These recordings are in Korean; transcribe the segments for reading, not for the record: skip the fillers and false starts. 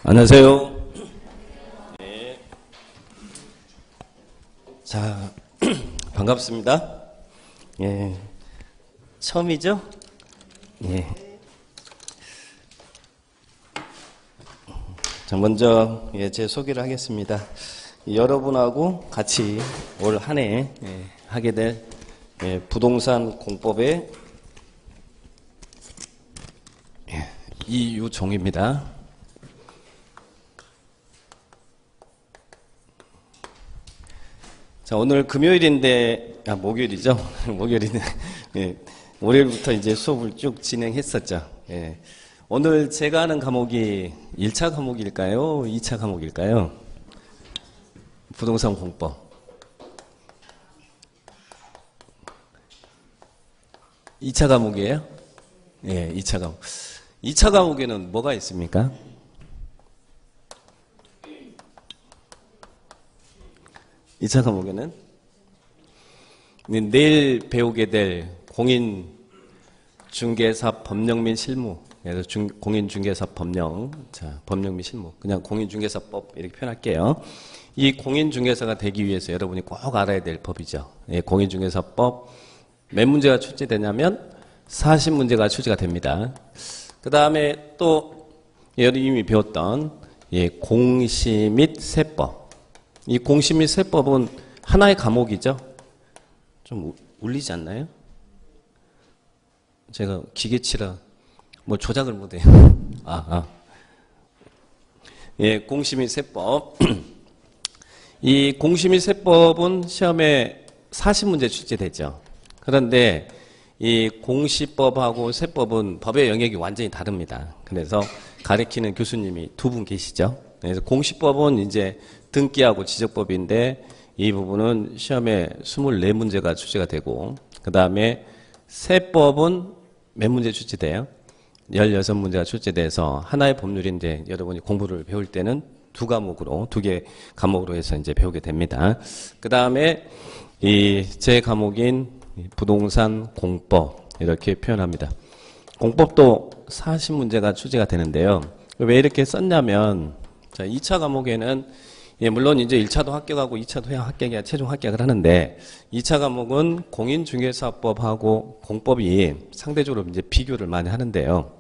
안녕하세요. 네. 자, 반갑습니다. 예, 처음이죠? 예. 자, 먼저 제 소개를 하겠습니다. 여러분하고 같이 올 한 해 하게 될 부동산 공법의 이유종입니다. 자, 오늘 금요일인데, 목요일이죠? 목요일인데, 월요일부터 이제 수업을 쭉 진행했었죠. 오늘 제가 하는 과목이 1차 과목일까요? 2차 과목일까요? 부동산 공법. 2차 과목이에요? 예, 2차 과목. 2차 과목에는 뭐가 있습니까? 이 차 과목에는 내일 배우게 될 공인중개사 법령 및 실무, 그래서 공인중개사 법령, 자, 법령 및 실무, 그냥 공인중개사법 이렇게 표현할게요. 이 공인중개사가 되기 위해서 여러분이 꼭 알아야 될 법이죠. 공인중개사법 몇 문제가 출제되냐면 40문제가 출제가 됩니다. 그 다음에 또 여러분이 이미 배웠던 공시 및 세법. 이 공시 및 세법은 하나의 과목이죠. 좀 울리지 않나요? 제가 기계치라 뭐 조작을 못해요. 공시 및 세법. 이 공시 및 세법은 시험에 40문제 출제되죠. 그런데 이 공시법하고 세법은 법의 영역이 완전히 다릅니다. 그래서 가르치는 교수님이 두 분 계시죠. 그래서 공시법은 이제 등기하고 지적법인데 이 부분은 시험에 24문제가 출제가 되고, 그 다음에 세법은 몇 문제 출제돼요? 16문제가 출제돼서 하나의 법률인데 여러분이 공부를 배울 때는 두 개 과목으로 해서 이제 배우게 됩니다. 그 다음에 제 과목인 부동산 공법 이렇게 표현합니다. 공법도 40문제가 출제가 되는데요. 왜 이렇게 썼냐면, 자, 2차 과목에는 물론 이제 1차도 합격하고 2차도 합격이야 최종 합격을 하는데 2차 과목은 공인중개사법하고 공법이 상대적으로 이제 비교를 많이 하는데요.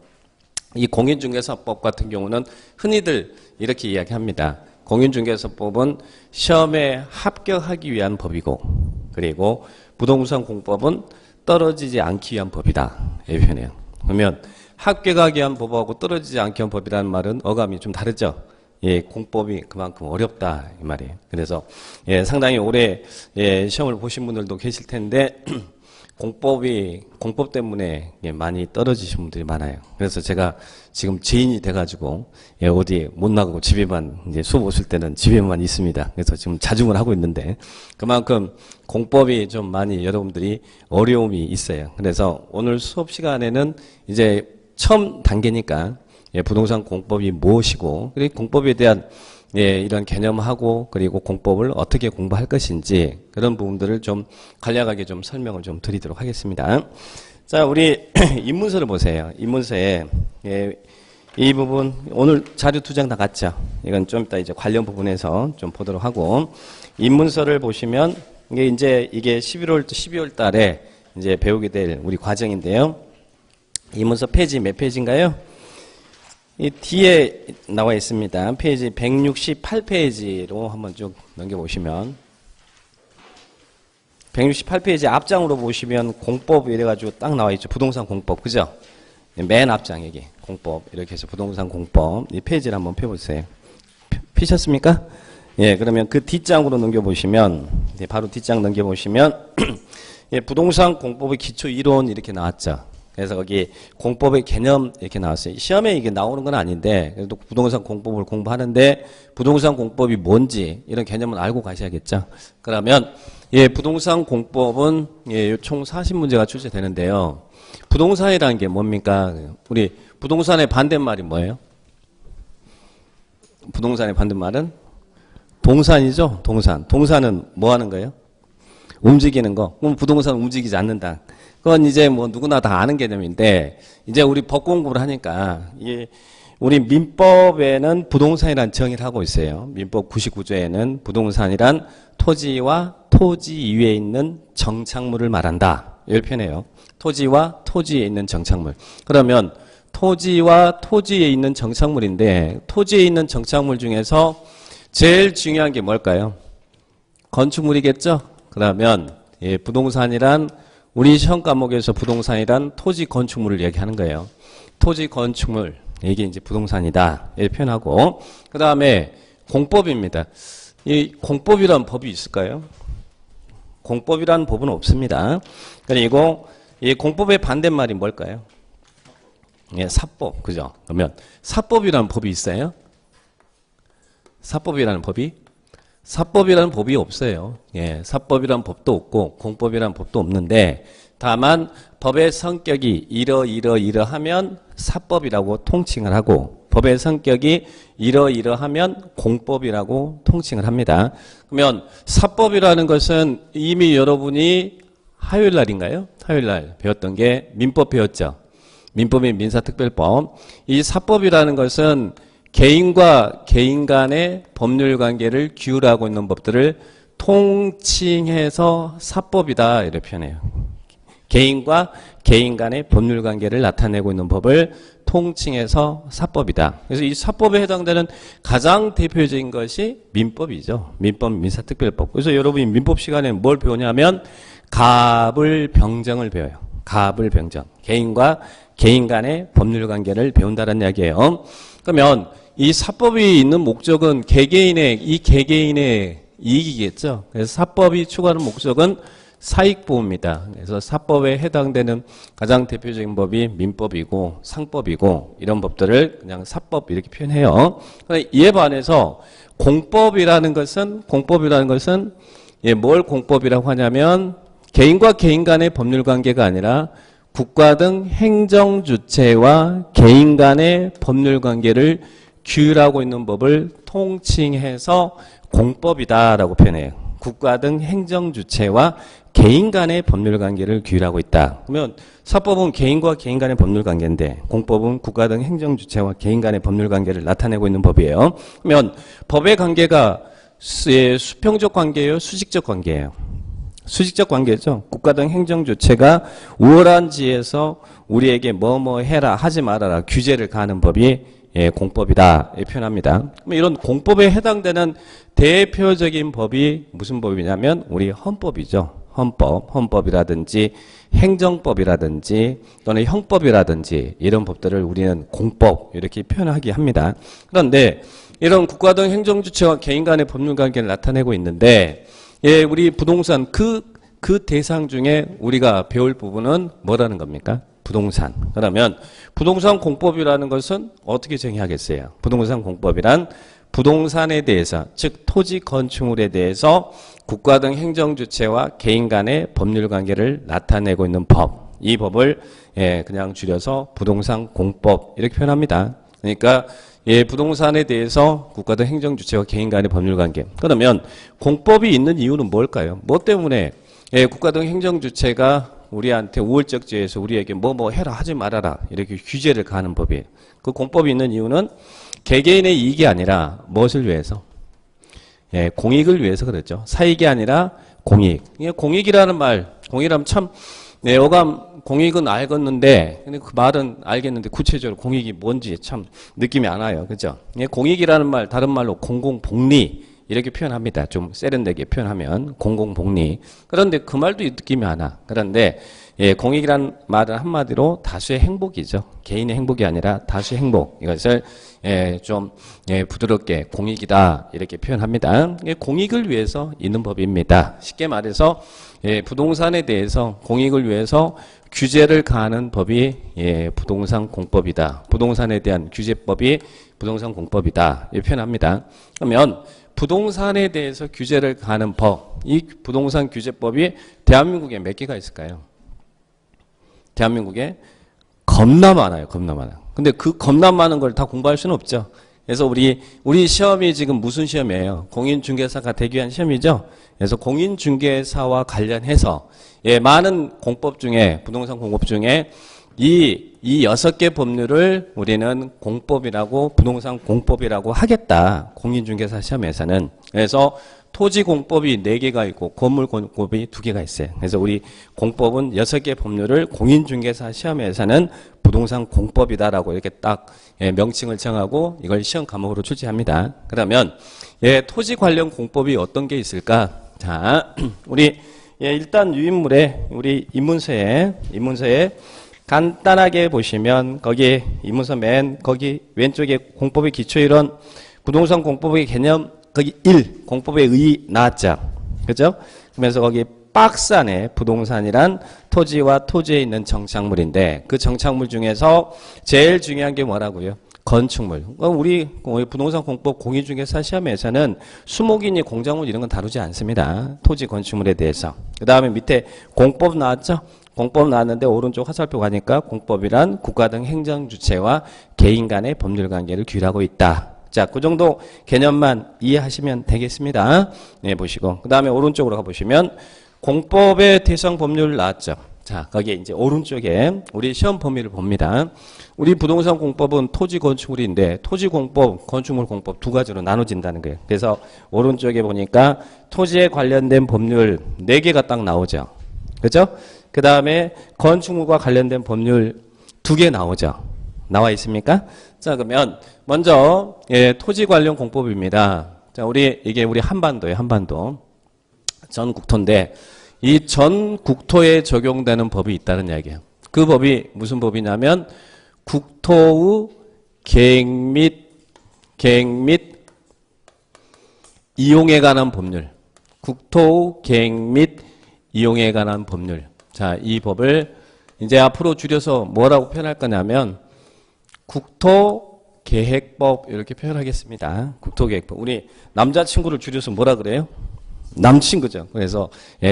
이 공인중개사법 같은 경우는 흔히들 이렇게 이야기합니다. 공인중개사법은 시험에 합격하기 위한 법이고, 그리고 부동산 공법은 떨어지지 않기 위한 법이다. 이렇게 표현해요. 그러면 합격하기 위한 법하고 떨어지지 않기 위한 법이라는 말은 어감이 좀 다르죠. 공법이 그만큼 어렵다 이 말이에요. 그래서 상당히 오래 시험을 보신 분들도 계실 텐데 공법 때문에 많이 떨어지신 분들이 많아요. 그래서 제가 지금 죄인이 돼가지고 어디 못 나가고 집에만 이제 수업 오실 때는 집에만 있습니다. 그래서 지금 자중을 하고 있는데 그만큼 공법이 좀 많이 여러분들이 어려움이 있어요. 그래서 오늘 수업 시간에는 이제 처음 단계니까 부동산 공법이 무엇이고, 그리고 공법에 대한 이런 개념하고, 그리고 공법을 어떻게 공부할 것인지 그런 부분들을 좀 간략하게 좀 설명을 좀 드리도록 하겠습니다. 자, 우리 입문서를 보세요. 입문서에 이 부분 오늘 자료 2장 다 같죠. 이건 좀 이따 이제 관련 부분에서 좀 보도록 하고, 입문서를 보시면 이게 12월 달에 이제 배우게 될 우리 과정인데요. 입문서 페이지 몇 페이지인가요? 이 뒤에 나와 있습니다. 페이지 168페이지로 한번 쭉 넘겨보시면 168페이지 앞장으로 보시면 공법 이래가지고 딱 나와 있죠. 부동산 공법, 그죠? 맨 앞장 여기 공법 이렇게 해서 부동산 공법 이 페이지를 한번 펴보세요. 피셨습니까? 그러면 그 뒷장으로 넘겨보시면 바로 뒷장 넘겨보시면 부동산 공법의 기초 이론 이렇게 나왔죠. 그래서 거기 공법의 개념 이렇게 나왔어요. 시험에 이게 나오는 건 아닌데 그래도 부동산 공법을 공부하는데 부동산 공법이 뭔지 이런 개념은 알고 가셔야겠죠. 그러면 부동산 공법은 총 40문제가 출제되는데요. 부동산이라는 게 뭡니까? 우리 부동산의 반대말이 뭐예요? 부동산의 반대말은 동산이죠. 동산은 뭐 하는 거예요? 움직이는 거. 그럼 부동산 움직이지 않는다. 그건 이제 뭐 누구나 다 아는 개념인데 이제 우리 법 공부를 하니까 이게 우리 민법에는 부동산이란 정의를 하고 있어요. 민법 99조에는 부동산이란 토지와 토지 위에 있는 정착물을 말한다. 이렇게 표현해요. 토지와 토지에 있는 정착물. 그러면 토지와 토지에 있는 정착물인데 토지에 있는 정착물 중에서 제일 중요한 게 뭘까요? 건축물이겠죠? 그러면 부동산이란 우리 시험 과목에서 부동산이란 토지 건축물을 얘기하는 거예요. 토지 건축물 이게 이제 부동산이다 이렇게 표현하고 그 다음에 공법입니다. 이 공법이란 법이 있을까요? 공법이라는 법은 없습니다. 그리고 이 공법의 반대말이 뭘까요? 예, 사법 그죠? 그러면 사법이라는 법이 있어요? 사법이라는 법이? 사법이라는 법이 없어요. 예, 사법이라는 법도 없고 공법이라는 법도 없는데 다만 법의 성격이 이러하면 사법이라고 통칭을 하고 법의 성격이 이러하면 공법이라고 통칭을 합니다. 그러면 사법이라는 것은 이미 여러분이 화요일 날인가요? 화요일 날 배웠던 게 민법 배웠죠. 민법인 민사특별법. 이 사법이라는 것은 개인과 개인 간의 법률 관계를 규율하고 있는 법들을 통칭해서 사법이다 이렇게 표현해요. 개인과 개인 간의 법률 관계를 나타내고 있는 법을 통칭해서 사법이다. 그래서 이 사법에 해당되는 가장 대표적인 것이 민법이죠. 민법, 민사특별법. 그래서 여러분이 민법 시간에 뭘 배우냐면 갑을병정을 배워요. 갑을병정. 개인과 개인 간의 법률 관계를 배운다는 이야기예요. 그러면 이 사법이 있는 목적은 개개인의 이익이겠죠. 그래서 사법이 추구하는 목적은 사익보호입니다. 그래서 사법에 해당되는 가장 대표적인 법이 민법이고 상법이고 이런 법들을 그냥 사법 이렇게 표현해요. 이에 반해서 공법이라는 것은 뭘 공법이라고 하냐면 개인과 개인 간의 법률 관계가 아니라 국가 등 행정 주체와 개인 간의 법률 관계를 규율하고 있는 법을 통칭해서 공법이다라고 표현해요. 국가 등 행정 주체와 개인 간의 법률 관계를 규율하고 있다. 그러면 사법은 개인과 개인 간의 법률 관계인데 공법은 국가 등 행정 주체와 개인 간의 법률 관계를 나타내고 있는 법이에요. 그러면 법의 관계가 수평적 관계예요, 수직적 관계예요? 수직적 관계죠. 국가 등 행정 주체가 우월한 지에서 우리에게 뭐뭐 해라 하지 말아라 규제를 가하는 법이 공법이다 표현합니다. 이런 공법에 해당되는 대표적인 법이 무슨 법이냐면 우리 헌법이죠. 헌법이라든지 행정법이라든지 또는 형법이라든지 이런 법들을 우리는 공법 이렇게 표현하게 합니다. 그런데 이런 국가 등 행정주체와 개인 간의 법률관계를 나타내고 있는데 우리 부동산 그 대상 중에 우리가 배울 부분은 뭐라는 겁니까? 부동산. 그러면 부동산 공법이라는 것은 어떻게 정의하겠어요? 부동산 공법이란 부동산에 대해서 즉 토지 건축물에 대해서 국가 등 행정주체와 개인 간의 법률 관계를 나타내고 있는 법. 이 법을 그냥 줄여서 부동산 공법 이렇게 표현합니다. 그러니까 부동산에 대해서 국가 등 행정주체와 개인 간의 법률 관계. 그러면 공법이 있는 이유는 뭘까요? 뭐 때문에 국가 등 행정주체가 우리한테 우월적 지에서 우리에게 뭐 해라 하지 말아라 이렇게 규제를 가하는 법이에요. 그 공법이 있는 이유는 개개인의 이익이 아니라 무엇을 위해서? 공익을 위해서 그랬죠. 사익이 아니라 공익. 공익이라는 말, 공익이라면 참 어감 공익은 알겠는데 근데 그 말은 알겠는데 구체적으로 공익이 뭔지 참 느낌이 안 와요. 그죠? 공익이라는 말 다른 말로 공공복리 이렇게 표현합니다. 좀 세련되게 표현하면 공공복리. 그런데 그 말도 느낌이 안 와. 그런데 공익이란 말은 한마디로 다수의 행복이죠. 개인의 행복이 아니라 다수의 행복. 이것을 좀 부드럽게 공익이다 이렇게 표현합니다. 공익을 위해서 있는 법입니다. 쉽게 말해서 부동산에 대해서 공익을 위해서 규제를 가하는 법이 부동산 공법이다. 부동산에 대한 규제법이 부동산 공법이다 이렇게 표현합니다. 그러면 부동산에 대해서 규제를 가하는 법, 이 부동산 규제법이 대한민국에 몇 개가 있을까요? 대한민국에 겁나 많아요. 겁나 많아요. 근데 그 겁나 많은 걸 다 공부할 수는 없죠. 그래서 우리 시험이 지금 무슨 시험이에요? 공인중개사가 되기 위한 시험이죠. 그래서 공인중개사와 관련해서 많은 공법 중에 부동산 공법 중에 이 6개 법률을 우리는 공법이라고, 부동산 공법이라고 하겠다. 공인중개사 시험에서는. 그래서 토지공법이 4개가 있고 건물공법이 2개가 있어요. 그래서 우리 공법은 6개 법률을 공인중개사 시험에서는 부동산 공법이다라고 이렇게 딱 명칭을 정하고 이걸 시험 과목으로 출제합니다. 그러면 토지 관련 공법이 어떤 게 있을까? 자, 우리 일단 유인물에 우리 입문서에 간단하게 보시면 거기 입문서 거기 왼쪽에 공법의 기초이론 부동산 공법의 개념 거기 1 공법의 의 나왔죠. 그죠? 그러면서 거기 박스 안에 부동산이란 토지와 토지에 있는 정착물인데 그 정착물 중에서 제일 중요한 게 뭐라고요? 건축물. 우리 부동산 공법 공인중개사 시험에서는 수목이니 공작물 이런 건 다루지 않습니다. 토지 건축물에 대해서. 그 다음에 밑에 공법 나왔죠? 공법 나왔는데 오른쪽 화살표 가니까 공법이란 국가 등 행정주체와 개인 간의 법률 관계를 규율하고 있다. 자, 그 정도 개념만 이해하시면 되겠습니다. 네, 보시고. 그 다음에 오른쪽으로 가보시면 공법의 대상 법률 나왔죠. 자, 거기에 이제 오른쪽에 우리 시험 범위를 봅니다. 우리 부동산 공법은 토지 건축물인데 토지 공법, 건축물 공법 2가지로 나눠진다는 거예요. 그래서 오른쪽에 보니까 토지에 관련된 법률 4개가 딱 나오죠. 그죠? 그 다음에 건축물과 관련된 법률 2개 나오죠. 나와 있습니까? 자, 그러면 먼저 토지 관련 공법입니다. 자, 이게 우리 한반도예요. 한반도. 전 국토인데 이 전 국토에 적용되는 법이 있다는 이야기예요. 그 법이 무슨 법이냐면 국토의 계획 및 이용에 관한 법률. 국토의 계획 및 이용에 관한 법률. 자, 이 법을 이제 앞으로 줄여서 뭐라고 표현할 거냐면 국토계획법 이렇게 표현하겠습니다. 국토계획법. 우리 남자친구를 줄여서 뭐라 그래요? 남친구죠. 그래서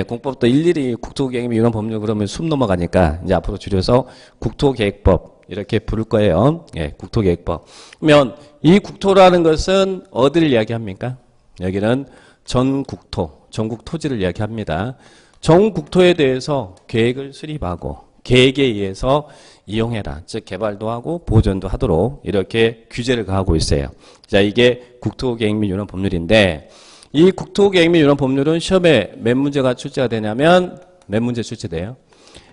공법도 일일이 국토계획 이런 법률 그러면 숨 넘어가니까 이제 앞으로 줄여서 국토계획법 이렇게 부를 거예요. 국토계획법. 그러면 이 국토라는 것은 어디를 이야기합니까? 여기는 전국토, 전국 토지를 이야기합니다. 전국토에 대해서 계획을 수립하고 계획에 의해서 이용해라. 즉 개발도 하고 보존도 하도록 이렇게 규제를 가하고 있어요. 자, 이게 국토계획 및 유언 법률인데 이 국토계획 및 유언 법률은 시험에 몇 문제가 출제가 되냐면 몇 문제 출제돼요?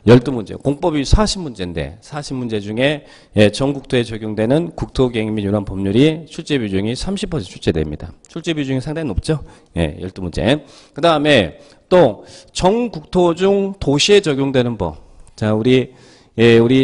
12문제. 공법이 40문제인데 40문제 중에 전국토에 적용되는 국토계획 및 유언 법률이 출제 비중이 30% 출제됩니다. 출제 비중이 상당히 높죠? 12문제. 그 다음에 또 전국토 중 도시에 적용되는 법. 자, 우리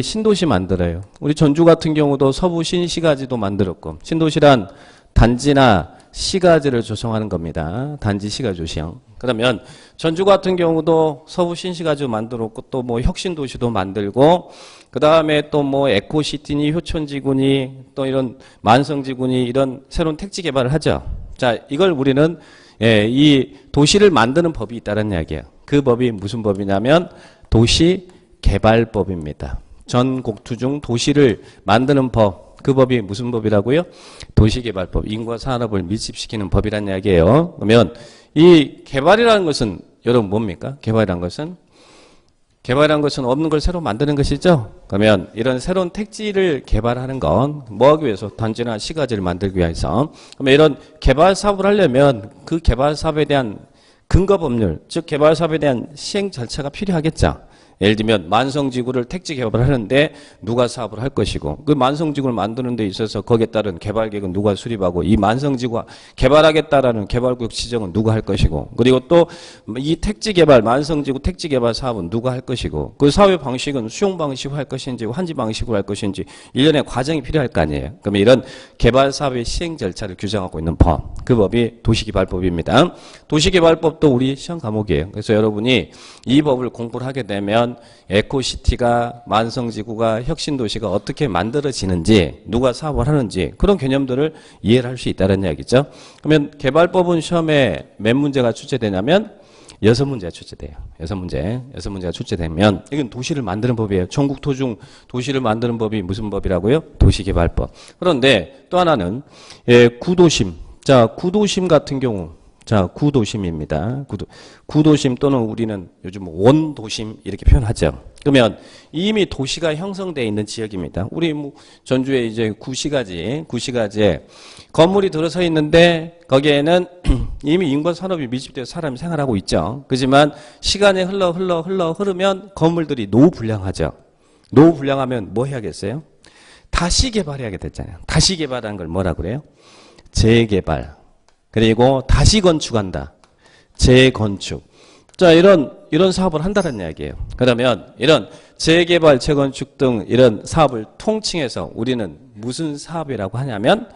신도시 만들어요. 우리 전주 같은 경우도 서부 신시가지도 만들었고, 신도시란 단지나 시가지를 조성하는 겁니다. 단지 시가지 조성. 그러면 전주 같은 경우도 서부 신시가지도 만들었고, 또 뭐 혁신도시도 만들고, 그 다음에 또 뭐 에코시티니 효촌지구니 또 이런 만성지구니 이런 새로운 택지 개발을 하죠. 자, 이걸 우리는 이 도시를 만드는 법이 있다는 이야기예요. 그 법이 무슨 법이냐면 도시개발법입니다. 전 국토 중 도시를 만드는 법. 그 법이 무슨 법이라고요? 도시개발법. 인구와 산업을 밀집시키는 법이란 이야기예요. 그러면 이 개발이라는 것은 여러분 뭡니까? 개발이라는 것은 없는 걸 새로 만드는 것이죠. 그러면 이런 새로운 택지를 개발하는 건 뭐하기 위해서? 단지나 시가지를 만들기 위해서. 그러면 이런 개발 사업을 하려면 그 개발 사업에 대한 근거 법률, 즉 개발 사업에 대한 시행 절차가 필요하겠죠. 예를 들면 만성지구를 택지 개발을 하는데 누가 사업을 할 것이고 그 만성지구를 만드는 데 있어서 거기에 따른 개발계획은 누가 수립하고 이 만성지구가 개발하겠다라는 개발구역 지정은 누가 할 것이고 그리고 또 이 택지 개발 만성지구 택지 개발 사업은 누가 할 것이고 그 사업의 방식은 수용 방식으로 할 것인지 환지 방식으로 할 것인지 일련의 과정이 필요할 거 아니에요. 그러면 이런 개발 사업의 시행 절차를 규정하고 있는 법, 그 법이 도시개발법입니다. 도시개발법도 우리 시험 과목이에요. 그래서 여러분이 이 법을 공부를 하게 되면 에코시티가 만성지구가 혁신도시가 어떻게 만들어지는지 누가 사업을 하는지 그런 개념들을 이해를 할 수 있다는 이야기죠. 그러면 개발법은 시험에 몇 문제가 출제되냐면 6문제가 출제돼요. 6문제가 출제되면 이건 도시를 만드는 법이에요. 전국토 중 도시를 만드는 법이 무슨 법이라고요? 도시개발법. 그런데 또 하나는 구도심. 자, 구도심 같은 경우 자, 구도심입니다. 구도심 또는 우리는 요즘 원도심 이렇게 표현하죠. 그러면 이미 도시가 형성되어 있는 지역입니다. 우리 뭐 전주에 이제 구시가지에 건물이 들어서 있는데 거기에는 이미 인권 산업이 밀집되어 사람이 생활하고 있죠. 그렇지만 시간이 흐르면 건물들이 노후불량하죠. 노후불량하면 뭐 해야겠어요? 다시 개발해야게 됐잖아요. 다시 개발하는 걸 뭐라 그래요? 재개발. 그리고 다시 건축한다. 재건축. 자, 이런 사업을 한다는 이야기예요. 그러면 이런 재개발, 재건축 등 이런 사업을 통칭해서 우리는 무슨 사업이라고 하냐면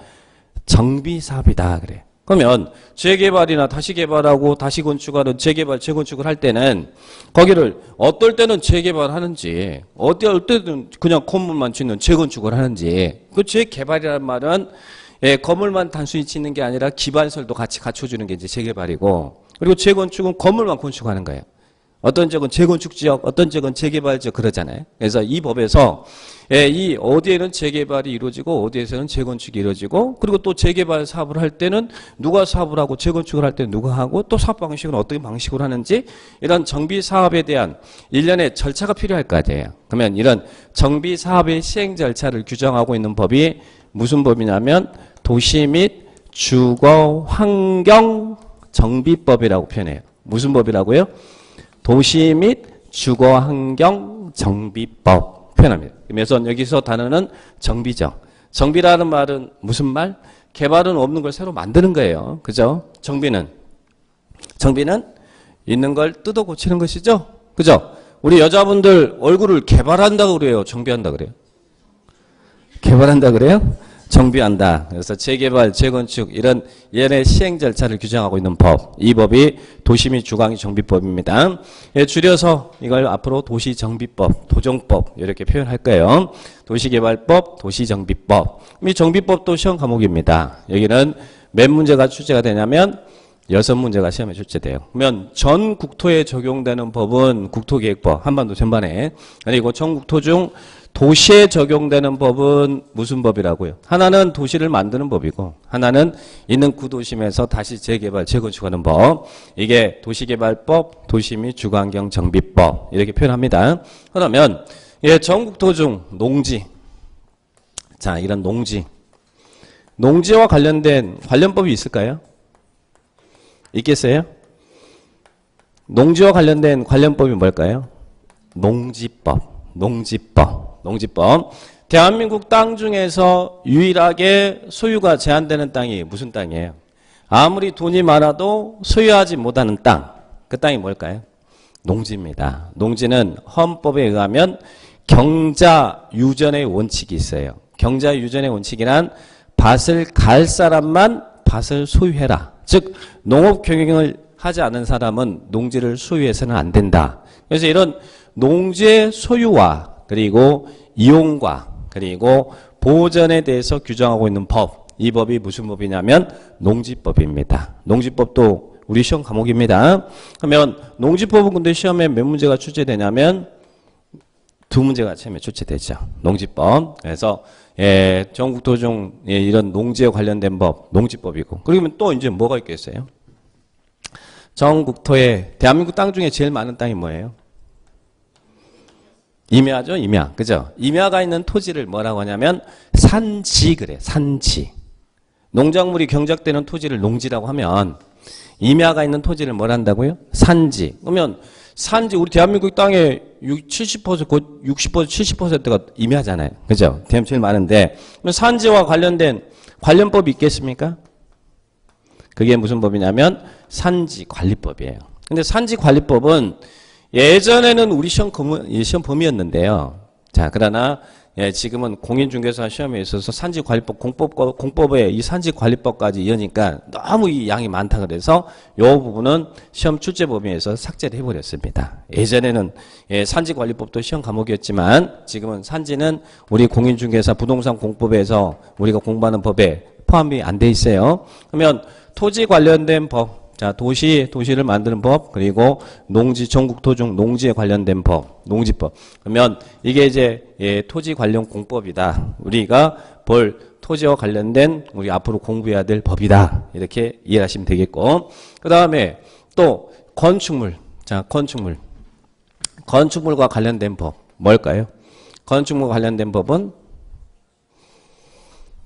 정비 사업이다 그래요. 그러면 재개발이나 다시 개발하고 다시 건축하는 재개발, 재건축을 할 때는 거기를 어떨 때는 재개발하는지 어떨 때는 그냥 건물만 짓는 재건축을 하는지 그 재개발이라는 말은 건물만 단순히 짓는 게 아니라 기반설도 같이 갖춰주는 게 이제 재개발이고 그리고 재건축은 건물만 건축하는 거예요. 어떤 지역은 재건축 지역, 어떤 지역은 재개발 지역 그러잖아요. 그래서 이 법에서 이 어디에는 재개발이 이루어지고 어디에서는 재건축이 이루어지고 그리고 또 재개발 사업을 할 때는 누가 사업을 하고 재건축을 할 때는 누가 하고 또 사업 방식은 어떤 방식으로 하는지 이런 정비 사업에 대한 일련의 절차가 필요할 거 아니에요. 그러면 이런 정비 사업의 시행 절차를 규정하고 있는 법이 무슨 법이냐면 도시 및 주거 환경 정비법이라고 표현해요. 무슨 법이라고요? 도시 및 주거 환경 정비법 표현합니다. 그래서 여기서 단어는 정비죠. 정비라는 말은 무슨 말? 개발은 없는 걸 새로 만드는 거예요. 그죠? 정비는 있는 걸 뜯어 고치는 것이죠. 그죠? 우리 여자분들 얼굴을 개발한다고 그래요. 정비한다 그래요. 개발한다 그래요? 정비한다. 그래서 재개발, 재건축 이런 예내 시행 절차를 규정하고 있는 법. 이 법이 도시 및 주거환경 정비법입니다. 줄여서 이걸 앞으로 도시정비법, 도정법 이렇게 표현할 거예요. 도시개발법, 도시정비법. 이 정비법도 시험 과목입니다. 여기는 몇 문제가 출제가 되냐면 6문제가 시험에 출제돼요. 그러면 전 국토에 적용되는 법은 국토계획법, 한반도 전반에. 그리고 전 국토 중 도시에 적용되는 법은 무슨 법이라고요? 하나는 도시를 만드는 법이고 하나는 있는 구도심에서 다시 재개발, 재건축하는 법. 이게 도시개발법, 도시 및 주거환경 정비법 이렇게 표현합니다. 그러면 전국토 중 농지. 자, 이런 농지와 관련된 관련법이 있을까요? 있겠어요? 농지와 관련된 관련법이 뭘까요? 농지법. 대한민국 땅 중에서 유일하게 소유가 제한되는 땅이 무슨 땅이에요? 아무리 돈이 많아도 소유하지 못하는 땅. 그 땅이 뭘까요? 농지입니다. 농지는 헌법에 의하면 경자유전의 원칙이 있어요. 경자유전의 원칙이란 밭을 갈 사람만 밭을 소유해라. 즉 농업 경영을 하지 않은 사람은 농지를 소유해서는 안 된다. 그래서 이런 농지의 소유와 그리고 이용과 그리고 보전에 대해서 규정하고 있는 법. 이 법이 무슨 법이냐면 농지법입니다. 농지법도 우리 시험 과목입니다. 그러면 농지법은 근데 시험에 몇 문제가 출제되냐면 2문제가 시험에 출제되죠. 농지법. 그래서 전국토 중 이런 농지에 관련된 법, 농지법이고. 그러면 또 이제 뭐가 있겠어요? 전국토에 대한민국 땅 중에 제일 많은 땅이 뭐예요? 임야죠, 임야. 그죠? 임야가 있는 토지를 뭐라고 하냐면 산지 그래, 산지. 농작물이 경작되는 토지를 농지라고 하면 임야가 있는 토지를 뭘 한다고요? 산지. 그러면 산지, 우리 대한민국 땅의 70%, 70%가 임야잖아요. 그죠? 대한민국 제일 많은데. 그럼 산지와 관련된 관련법이 있겠습니까? 그게 무슨 법이냐면 산지관리법이에요. 근데 산지관리법은 예전에는 우리 시험 범위였는데요. 자, 그러나 지금은 공인중개사 시험에 있어서 산지관리법 공법에 이 산지관리법까지 이으니까 너무 이 양이 많다 그래서 이 부분은 시험 출제 범위에서 삭제를 해버렸습니다. 예전에는 산지관리법도 시험 과목이었지만 지금은 산지는 우리 공인중개사 부동산 공법에서 우리가 공부하는 법에 포함이 안 돼 있어요. 그러면 토지 관련된 법. 자, 도시를 만드는 법, 그리고 농지, 전국토 중 농지에 관련된 법, 농지법. 그러면 이게 이제 토지 관련 공법이다. 우리가 볼 토지와 관련된 우리 앞으로 공부해야 될 법이다. 이렇게 이해하시면 되겠고. 그 다음에 또 건축물. 자, 건축물. 건축물과 관련된 법 뭘까요? 건축물과 관련된 법은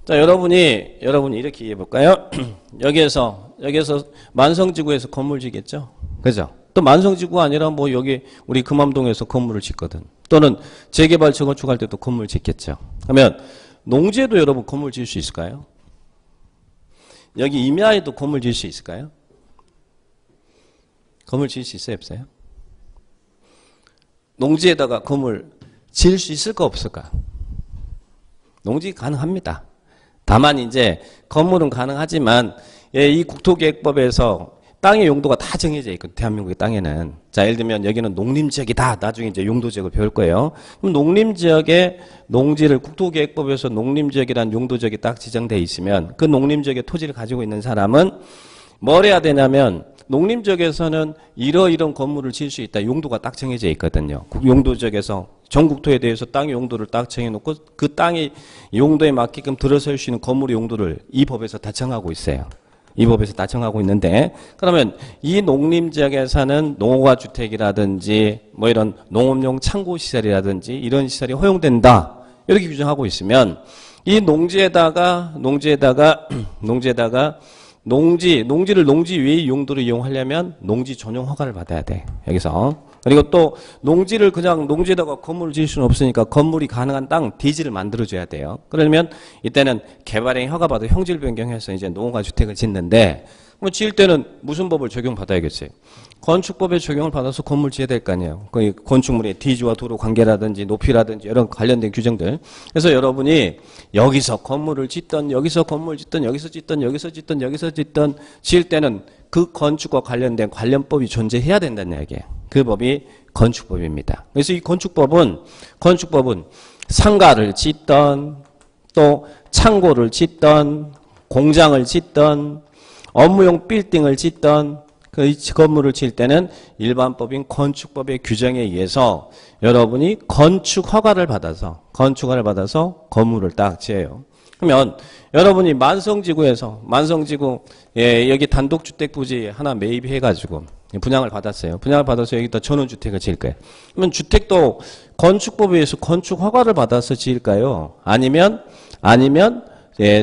자, 여러분이 이렇게 이해해 볼까요? 여기에서 만성지구에서 건물 지겠죠? 그죠? 또 만성지구가 아니라 뭐 여기 우리 금암동에서 건물을 짓거든. 또는 재개발처 건축할 때도 건물 짓겠죠. 그러면 농지에도 여러분 건물 지을 수 있을까요? 여기 임야에도 건물 지을 수 있을까요? 건물 지을 수 있어요, 없어요? 농지에다가 건물 지을 수 있을까, 없을까? 농지 가능합니다. 다만 이제 건물은 가능하지만 이 국토계획법에서 땅의 용도가 다 정해져 있거든요. 대한민국의 땅에는. 자, 예를 들면 여기는 농림지역이다. 나중에 이제 용도지역을 배울 거예요. 그럼 농림지역의 농지를 국토계획법에서 농림지역이란 용도지역이 딱 지정되어 있으면 그 농림지역의 토지를 가지고 있는 사람은 뭘 해야 되냐면 농림지역에서는 이러이런 건물을 지을 수 있다. 용도가 딱 정해져 있거든요. 용도지역에서 전국토에 대해서 땅의 용도를 딱 정해놓고 그 땅의 용도에 맞게끔 들어설 수 있는 건물의 용도를 이 법에서 다 정하고 있어요. 이 법에서 다 정하고 있는데 그러면 이 농림지역에서는 농어과주택이라든지 뭐 이런 농업용 창고시설이라든지 이런 시설이 허용된다. 이렇게 규정하고 있으면 이 농지에다가 농지를 농지 외의 용도로 이용하려면 농지 전용 허가를 받아야 돼. 여기서. 그리고 또 농지를 그냥 농지에다가 건물을 지을 수는 없으니까 건물이 가능한 땅 대지를 만들어줘야 돼요. 그러면 이때는 개발행위 허가받아 형질 변경해서 이제 농어가 주택을 짓는데 뭐 지을 때는 무슨 법을 적용받아야겠어요? 건축법에 적용을 받아서 건물 지어야 될 거 아니에요. 그 건축물의 디지와 도로 관계라든지 높이라든지 여러 관련된 규정들. 그래서 여러분이 여기서 건물을 짓던 여기서 건물 짓던 여기서 짓던 지을 때는 그 건축과 관련된 관련법이 존재해야 된다는 이야기예요. 그 법이 건축법입니다. 그래서 이 건축법은 상가를 짓던 또 창고를 짓던 공장을 짓던 업무용 빌딩을 짓던 그 건물을 질 때는 일반법인 건축법의 규정에 의해서 여러분이 건축 허가를 받아서 건물을 딱 지어요. 그러면 여러분이 만성지구 여기 단독주택 부지 하나 매입해가지고 분양을 받았어요. 분양을 받아서 여기다 전원주택을 지을 거예요. 그러면 주택도 건축법에 의해서 건축 허가를 받아서 지을까요? 아니면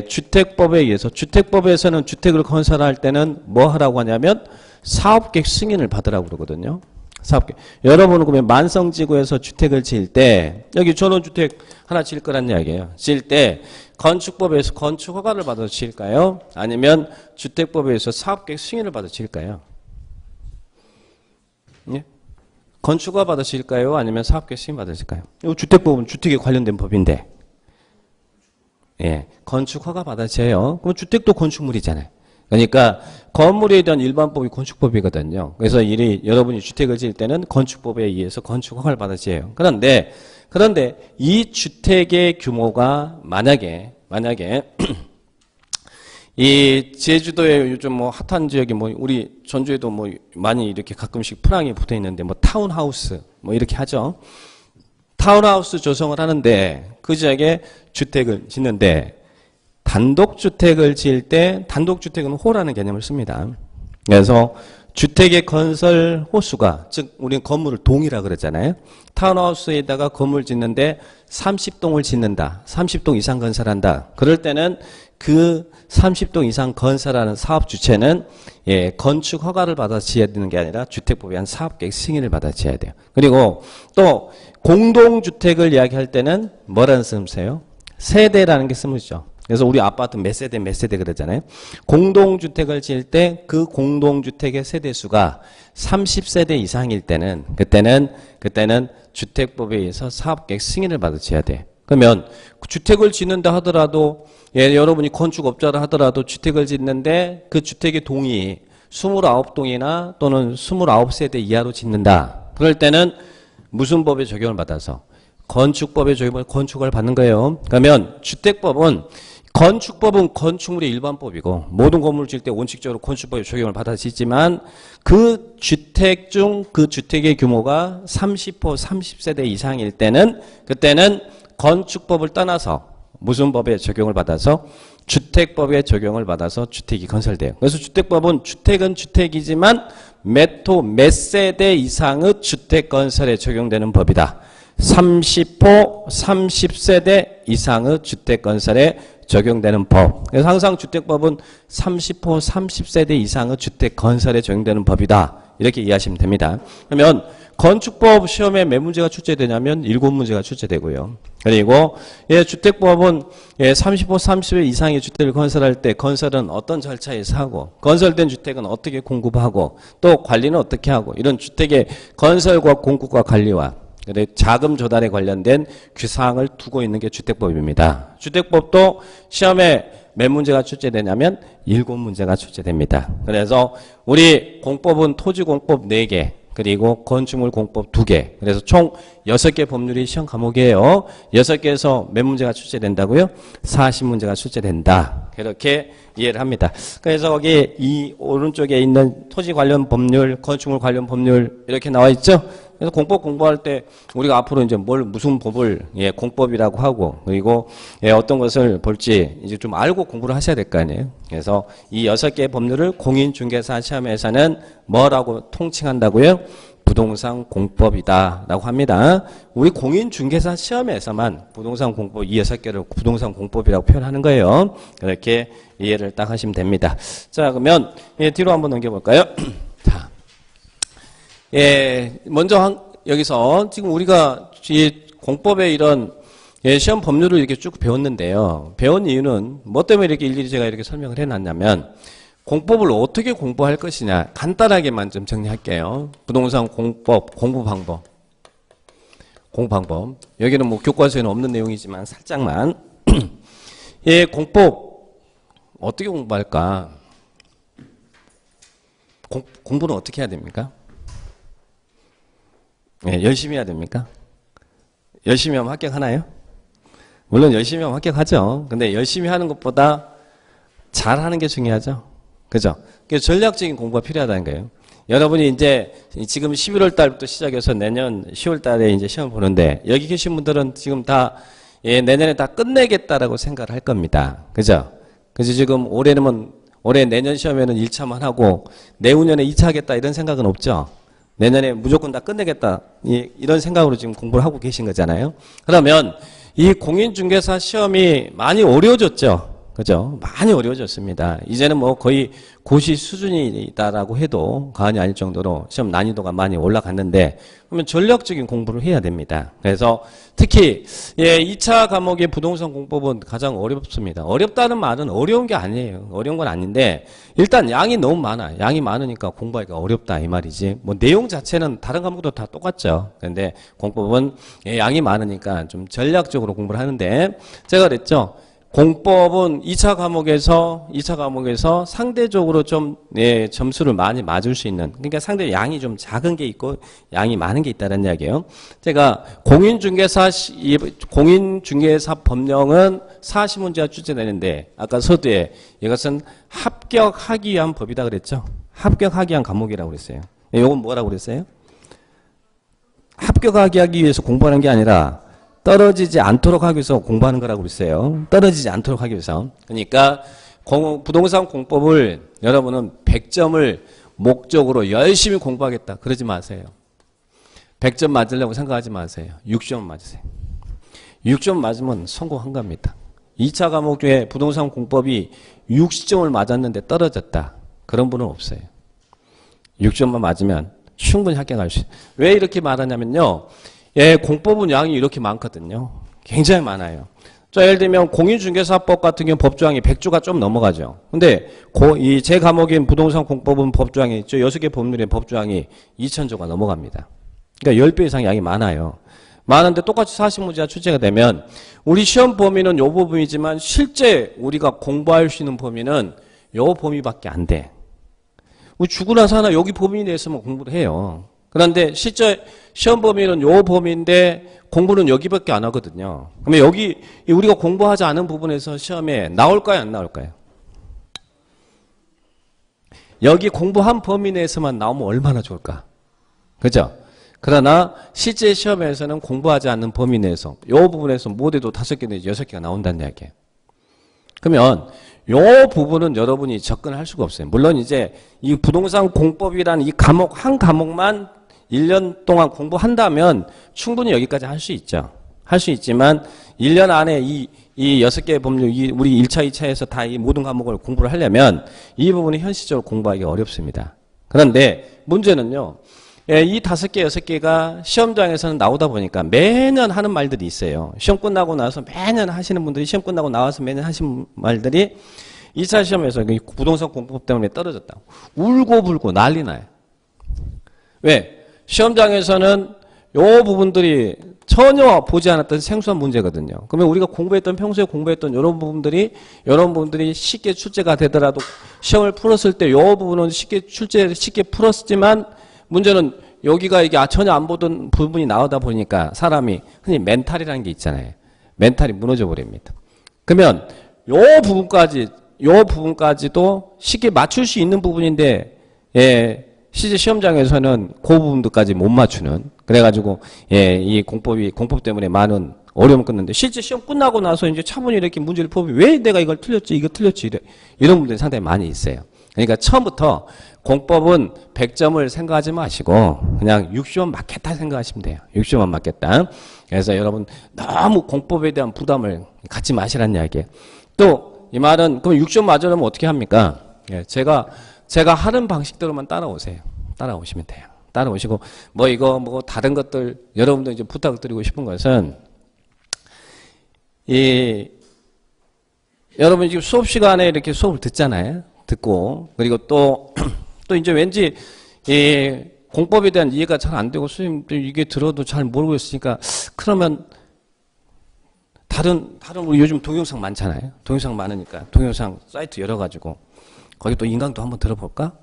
주택법에 의해서 주택법에서는 주택을 건설할 때는 뭐 하라고 하냐면 사업계획 승인을 받으라고 그러거든요. 사업계획. 여러분은 그러면 만성지구에서 주택을 지을 때 여기 전원주택 하나 지을 거란 이야기예요. 지을 때 건축법에서 건축 허가를 받아서 지을까요? 아니면 주택법에 의해서 사업계획 승인을 받아서 지을까요? 예? 건축 허가 받아서 지을까요? 아니면 사업계획 승인 받아서 지을까요? 이 주택법은 주택에 관련된 법인데 예, 건축 허가 받아져요. 그럼 주택도 건축물이잖아요. 그러니까 건물에 대한 일반법이 건축법이거든요. 그래서 여러분이 주택을 지을 때는 건축법에 의해서 건축 허가를 받아져요. 그런데 이 주택의 규모가 만약에 이 제주도에 요즘 뭐 핫한 지역이 뭐 우리 전주에도 뭐 많이 이렇게 가끔씩 프랑이 붙어 있는데 뭐 타운하우스 뭐 이렇게 하죠. 타운하우스 조성을 하는데 그 지역에 주택을 짓는데 단독주택을 지을 때 단독주택은 호라는 개념을 씁니다. 그래서 주택의 건설 호수가 즉 우리는 건물을 동이라 그러잖아요. 타운하우스에다가 건물 짓는데 30동을 짓는다. 30동 이상 건설한다. 그럴 때는 그 30동 이상 건설하는 사업 주체는 건축 허가를 받아 지어야 되는 게 아니라 주택법에 한 사업계획 승인을 받아 지어야 돼요. 그리고 또 공동주택을 이야기할 때는 뭐라는 쓰임 써요? 세대라는 게 쓰죠. 그래서 우리 아파트 몇 세대 그러잖아요. 공동주택을 지을 때 그 공동주택의 세대수가 30세대 이상일 때는 그때는 주택법에 의해서 사업계획 승인을 받아 지어야 돼. 그러면 주택을 짓는다 하더라도 여러분이 건축업자라 하더라도 주택을 짓는데 그 주택의 동이 29동이나 또는 29세대 이하로 짓는다. 그럴 때는 무슨 법에 적용을 받아서? 건축법에 적용을 건축을 받는 거예요. 그러면 건축법은 건축물의 일반법이고 모든 건물을 지을 때 원칙적으로 건축법에 적용을 받아 짓지만 그 주택 중 그 주택의 규모가 30세대 이상일 때는 그때는 건축법을 떠나서 무슨 법에 적용을 받아서 주택법의 적용을 받아서 주택이 건설돼요. 그래서 주택법은 주택은 주택이지만 몇 세대 이상의 주택 건설에 적용되는 법이다. 30호 30세대 이상의 주택 건설에 적용되는 법. 그래서 항상 주택법은 30호 30세대 이상의 주택 건설에 적용되는 법이다. 이렇게 이해하시면 됩니다. 그러면 건축법 시험에 몇 문제가 출제되냐면 7문제가 출제되고요. 그리고 주택법은 30호 30세 이상의 주택을 건설할 때 건설은 어떤 절차에서 하고 건설된 주택은 어떻게 공급하고 또 관리는 어떻게 하고 이런 주택의 건설과 공급과 관리와 자금 조달에 관련된 규사항을 두고 있는 게 주택법입니다. 주택법도 시험에 몇 문제가 출제되냐면 7문제가 출제됩니다. 그래서 우리 공법은 토지공법 4개 그리고 건축물 공법 2개. 그래서 총 6개 법률이 시험 과목이에요. 6개에서 몇 문제가 출제된다고요? 40문제가 출제된다. 그렇게 이해를 합니다. 그래서 거기 이 오른쪽에 있는 토지 관련 법률, 건축물 관련 법률 이렇게 나와 있죠? 그래서 공법 공부할 때 우리가 앞으로 이제 무슨 법을 공법이라고 하고 그리고 어떤 것을 볼지 이제 좀 알고 공부를 하셔야 될 거 아니에요. 그래서 이 6개의 법률을 공인중개사 시험에서는 뭐라고 통칭한다고요? 부동산 공법이다라고 합니다. 우리 공인중개사 시험에서만 부동산 공법 이 6개를 부동산 공법이라고 표현하는 거예요. 그렇게 이해를 딱 하시면 됩니다. 자, 그러면 뒤로 한번 넘겨볼까요? 자. 먼저 여기서 지금 우리가 이 공법의 이런 시험 법률을 이렇게 쭉 배웠는데요. 배운 이유는 뭐 때문에 이렇게 일일이 제가 이렇게 설명을 해놨냐면 공법을 어떻게 공부할 것이냐 간단하게만 좀 정리할게요. 부동산 공법, 공부 방법. 여기는 뭐 교과서에는 없는 내용이지만 살짝만. 공법 어떻게 공부할까? 공부는 어떻게 해야 됩니까? 열심히 해야 됩니까? 열심히 하면 합격하나요? 물론 열심히 하면 합격하죠. 근데 열심히 하는 것보다 잘하는 게 중요하죠. 그죠? 그래서 전략적인 공부가 필요하다는 거예요. 여러분이 이제 지금 11월 달부터 시작해서 내년 10월 달에 이제 시험 보는데 여기 계신 분들은 지금 다 내년에 다 끝내겠다라고 생각을 할 겁니다. 그죠? 그래서 지금 올해 내년 시험에는 1차만 하고 내후년에 2차 하겠다 이런 생각은 없죠. 내년에 무조건 다 끝내겠다 이런 생각으로 지금 공부를 하고 계신 거잖아요. 그러면 이 공인중개사 시험이 많이 어려워졌죠. 그죠? 많이 어려워졌습니다. 이제는 뭐 거의 고시 수준이다라고 해도 과언이 아닐 정도로 시험 난이도가 많이 올라갔는데 그러면 전략적인 공부를 해야 됩니다. 그래서 특히 2차 과목의 부동산 공법은 가장 어렵습니다. 어렵다는 말은 어려운 게 아니에요. 어려운 건 아닌데 일단 양이 너무 많아. 양이 많으니까 공부하기가 어렵다 이 말이지. 뭐 내용 자체는 다른 과목도 다 똑같죠. 그런데 공법은 양이 많으니까 좀 전략적으로 공부를 하는데 제가 그랬죠. 공법은 2차 과목에서 상대적으로 좀 점수를 많이 맞을 수 있는 그러니까 상대 양이 좀 작은 게 있고 양이 많은 게 있다는 이야기예요. 제가 공인중개사 법령은 40문제가 출제되는데 아까 서두에 이것은 합격하기 위한 법이다 그랬죠. 합격하기 위한 과목이라고 그랬어요. 이건 뭐라고 그랬어요? 합격하기 위해서 공부하는 게 아니라 떨어지지 않도록 하기 위해서 공부하는 거라고 그랬어요. 떨어지지 않도록 하기 위해서. 그러니까 부동산 공법을 여러분은 100점을 목적으로 열심히 공부하겠다. 그러지 마세요. 100점 맞으려고 생각하지 마세요. 60점 맞으세요. 60점 맞으면 성공한 겁니다. 2차 과목 중에 부동산 공법이 60점을 맞았는데 떨어졌다. 그런 분은 없어요. 60점만 맞으면 충분히 합격할 수 있어요. 왜 이렇게 말하냐면요. 공법은 양이 이렇게 많거든요. 굉장히 많아요. 자, 예를 들면 공인중개사법 같은 경우 법조항이 100조가 좀 넘어가죠. 근데 제 과목인 부동산 공법은 법조항이 6개 법률의 법조항이 2000조가 넘어갑니다. 그러니까 10배 이상 양이 많아요. 많은데 똑같이 40문제가 출제가 되면 우리 시험 범위는 요 범위지만 실제 우리가 공부할 수 있는 범위는 요 범위밖에 안 돼. 우리 죽으나 사나 여기 범위 내에서만 공부를 해요. 그런데 실제 시험 범위는 요 범위인데 공부는 여기밖에 안 하거든요. 그러면 여기 우리가 공부하지 않은 부분에서 시험에 나올까요, 안 나올까요? 여기 공부한 범위 내에서만 나오면 얼마나 좋을까? 그죠? 그러나 실제 시험에서는 공부하지 않는 범위 내에서 요 부분에서 모두도 5개 내지 6개가 나온다는 이야기예요. 그러면 요 부분은 여러분이 접근할 수가 없어요. 물론 이제 이 부동산 공법이라는 이 과목 한 과목만 1년 동안 공부한다면 충분히 여기까지 할 수 있죠. 할 수 있지만 1년 안에 이 6개의 법률, 우리 1차, 2차에서 다 이 모든 과목을 공부를 하려면 이 부분이 현실적으로 공부하기 어렵습니다. 그런데 문제는요. 이 5개, 6개가 시험장에서는 나오다 보니까 매년 하는 말들이 있어요. 시험 끝나고 나서 매년 하시는 분들이 시험 끝나고 나와서 매년 하시는 말들이 2차 시험에서 부동산 공법 때문에 떨어졌다. 울고불고 난리 나요. 왜? 시험장에서는 요 부분들이 전혀 보지 않았던 생소한 문제거든요. 그러면 우리가 평소에 공부했던 이런 부분들이 쉽게 출제가 되더라도 시험을 풀었을 때 요 부분은 쉽게 풀었지만 문제는 여기가 이게 전혀 안 보던 부분이 나오다 보니까 사람이 흔히 멘탈이라는 게 있잖아요. 멘탈이 무너져 버립니다. 그러면 요 부분까지도 쉽게 맞출 수 있는 부분인데, 실제 시험장에서는 그 부분도까지 못 맞추는, 그래가지고, 이 공법 때문에 많은 어려움을 끊는데, 실제 시험 끝나고 나서 이제 차분히 이렇게 문제를 풀면 왜 내가 이거 틀렸지, 이런 분들이 상당히 많이 있어요. 그러니까 처음부터 공법은 100점을 생각하지 마시고, 그냥 60점 맞겠다 생각하시면 돼요. 60점 맞겠다. 그래서 여러분, 너무 공법에 대한 부담을 갖지 마시라는 이야기예요. 또, 이 말은, 그럼 6점 맞으려면 어떻게 합니까? 제가 하는 방식대로만 따라오세요. 따라오시면 돼요. 따라오시고, 다른 것들, 여러분들 이제 부탁드리고 싶은 것은, 여러분 지금 수업 시간에 이렇게 수업을 듣잖아요. 듣고, 그리고 또 이제 왠지, 공법에 대한 이해가 잘 안 되고, 선생님들 이게 들어도 잘 모르고 있으니까, 그러면, 다른 우리 요즘 동영상 많잖아요. 동영상 많으니까 동영상 사이트 열어가지고 거기 또 인강도 한번 들어볼까?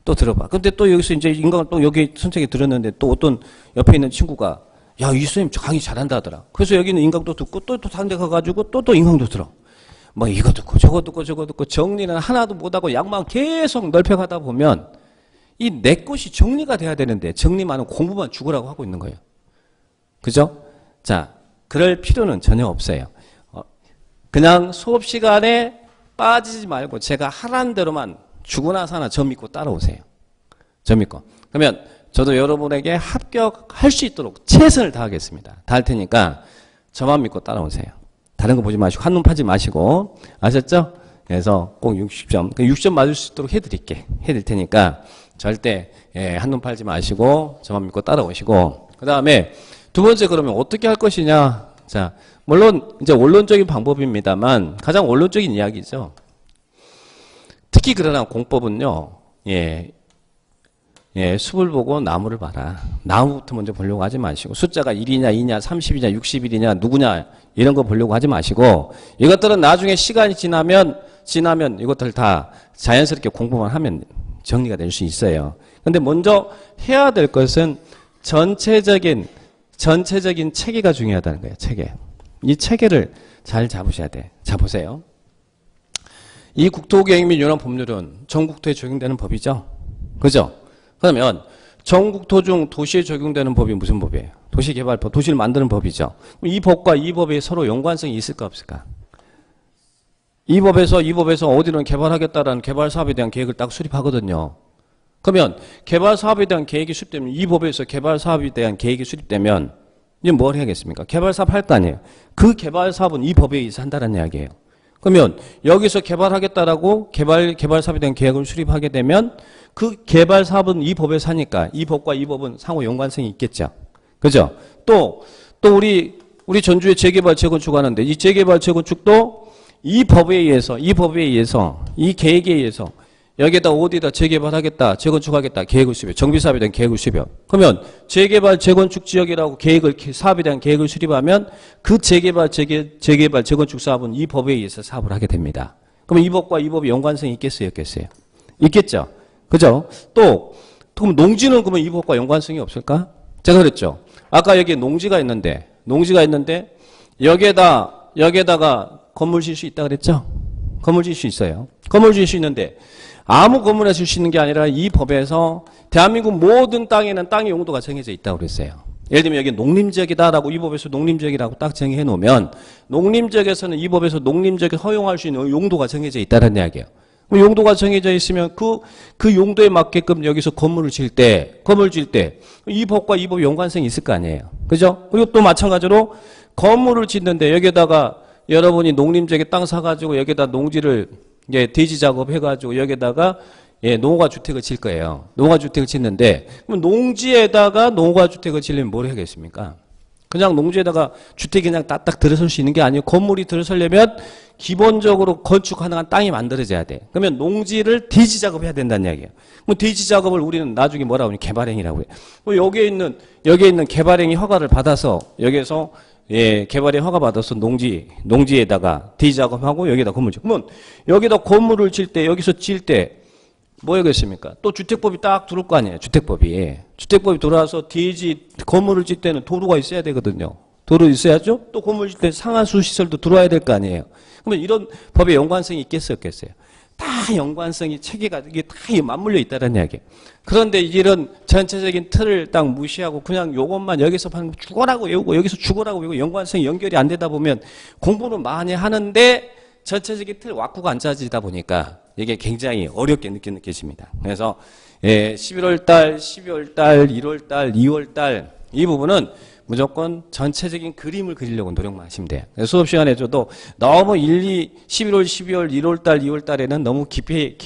또 들어봐. 근데 또 여기서 이제 인강을 또 여기 선생님이 들었는데 또 어떤 옆에 있는 친구가 야, 이 선생님 강의 잘한다 하더라. 그래서 여기는 인강도 듣고 또 다른 데 가가지고 또 인강도 들어. 뭐 이거 듣고 저거 듣고 정리는 하나도 못하고 양만 계속 넓혀가다 보면 이 내 것이 정리가 돼야 되는데 정리만은 공부만 죽으라고 하고 있는 거예요. 그죠? 자. 그럴 필요는 전혀 없어요. 그냥 수업 시간에 빠지지 말고 제가 하라는 대로만 죽으나 사나 저 믿고 따라오세요. 저 믿고. 그러면 저도 여러분에게 합격할 수 있도록 최선을 다하겠습니다. 다할 테니까 저만 믿고 따라오세요. 다른 거 보지 마시고 한눈 파지 마시고 아셨죠? 그래서 꼭 60점, 60점 맞을 수 있도록 해드릴 테니까 절대 한눈 팔지 마시고 저만 믿고 따라오시고 그 다음에 두 번째 그러면 어떻게 할 것이냐. 자, 물론 이제 원론적인 방법입니다만 가장 원론적인 이야기죠. 특히 그러나 공법은요. 숲을 보고 나무를 봐라. 나무부터 먼저 보려고 하지 마시고 숫자가 1이냐 2냐 30이냐 60이냐 누구냐 이런 거 보려고 하지 마시고 이것들은 나중에 시간이 지나면 이것들 다 자연스럽게 공부만 하면 정리가 될 수 있어요. 근데 먼저 해야 될 것은 전체적인 체계가 중요하다는 거예요. 체계. 이 체계를 잘 잡으셔야 돼. 자, 보세요. 이 국토계획 및 요런 법률은 전국토에 적용되는 법이죠. 그죠? 그러면 전국토 중 도시에 적용되는 법이 무슨 법이에요? 도시개발법, 도시를 만드는 법이죠. 이 법과 이 법이 서로 연관성이 있을까 없을까? 이 법에서 어디는 개발하겠다라는 개발 사업에 대한 계획을 딱 수립하거든요. 그러면 개발 사업에 대한 계획이 수립되면 이 법에서 개발 사업에 대한 계획이 수립되면 이제 뭘 해야겠습니까? 개발 사업 할 거 아니에요. 그 개발 사업은 이 법에 의해서 한다는 이야기예요. 그러면 여기서 개발하겠다라고 개발 사업에 대한 계획을 수립하게 되면 그 개발 사업은 이 법에서 하니까 이 법과 이 법은 상호 연관성이 있겠죠. 그죠? 또 우리 전주에 재개발 재건축 하는데 이 재개발 재건축도 이 법에 의해서 이 계획에 의해서 여기에다 어디다 재개발하겠다, 재건축하겠다, 계획을 수립해. 정비사업에 대한 계획을 수립해. 그러면 재개발, 재건축 지역이라고 사업에 대한 계획을 수립하면 그 재개발, 재건축 사업은 이 법에 의해서 사업을 하게 됩니다. 그럼 이 법과 이 법이 연관성이 있겠어요, 없겠어요? 있겠죠? 그죠? 그럼 농지는 그러면 이 법과 연관성이 없을까? 제가 그랬죠. 아까 여기 농지가 있는데, 여기에다가 건물 질 수 있다 그랬죠? 건물 질 수 있어요. 건물 질 수 있는데, 아무 건물에 질 수 있는 게 아니라 이 법에서 대한민국 모든 땅에는 땅의 용도가 정해져 있다고 그랬어요. 예를 들면 여기 농림지역이다라고 이 법에서 농림지역이라고 딱 정의해 놓으면 농림지역에서는 이 법에서 농림지역에 허용할 수 있는 용도가 정해져 있다는 이야기예요. 그럼 용도가 정해져 있으면 그 용도에 맞게끔 여기서 건물을 지을 때 이 법과 이 법 연관성이 있을 거 아니에요. 그죠? 그리고 또 마찬가지로 건물을 짓는데 여기다가 여러분이 농림지역에 땅 사가지고 여기다 농지를 대지 작업해가지고 여기다가 농가주택을 질 거예요. 농가주택을 짓는데 그럼 농지에다가 농가주택을 지려면 뭘 하겠습니까? 그냥 농지에다가 주택이 그냥 딱딱 들어설 수 있는 게 아니고 건물이 들어서려면 기본적으로 건축 가능한 땅이 만들어져야 돼. 그러면 농지를 대지 작업해야 된다는 이야기예요. 뭐 대지 작업을 우리는 나중에 뭐라고 하냐? 개발행위라고 해요. 뭐 여기에 있는 개발행위 허가를 받아서 여기에서 개발에 허가 받아서 농지에다가 대지 작업하고 여기다 건물 짓고. 그러면 여기다 건물을 질 때 여기서 질 때 뭐였겠습니까? 또 주택법이 딱 들어올 거 아니에요. 주택법이 들어와서 대지 건물을 짓 때는 도로가 있어야 되거든요. 도로 있어야죠. 또 건물 짓 때 상하수 시설도 들어와야 될 거 아니에요. 그러면 이런 법의 연관성이 있겠어요, 없겠어요? 다 연관성이 체계가 이게 다 맞물려 있다는 이야기예요. 그런데 이런 전체적인 틀을 딱 무시하고 그냥 요것만 여기서 방금 죽어라고 외우고 여기서 죽어라고 외우고 연관성이 연결이 안 되다 보면 공부는 많이 하는데 전체적인 틀 왁구가 안 짜지다 보니까 이게 굉장히 어렵게 느껴집니다. 그래서 11월 달, 12월 달, 1월 달, 2월 달 이 부분은 무조건 전체적인 그림을 그리려고 노력만 하시면 돼요. 수업 시간에 저도 너무 11월, 12월, 1월 달, 2월 달에는 너무 깊이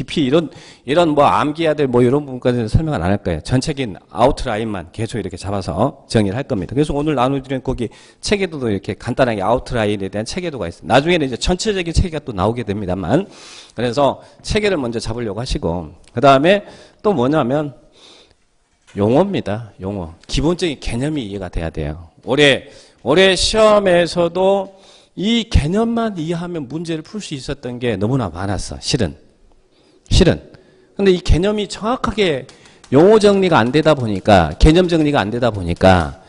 이런 뭐 암기해야 될 뭐 이런 부분까지는 설명을 안 할 거예요. 전체적인 아웃라인만 계속 이렇게 잡아서 정리를 할 겁니다. 그래서 오늘 나눠드린 거기 체계도도 이렇게 간단하게 아웃라인에 대한 체계도가 있어요. 나중에는 이제 전체적인 체계가 또 나오게 됩니다만. 그래서 체계를 먼저 잡으려고 하시고, 그 다음에 또 뭐냐면, 용어입니다. 용어. 기본적인 개념이 이해가 돼야 돼요. 올해 시험에서도 이 개념만 이해하면 문제를 풀 수 있었던 게 너무나 많았어. 실은. 근데 이 개념이 정확하게 용어 정리가 안 되다 보니까, 개념 정리가 안 되다 보니까,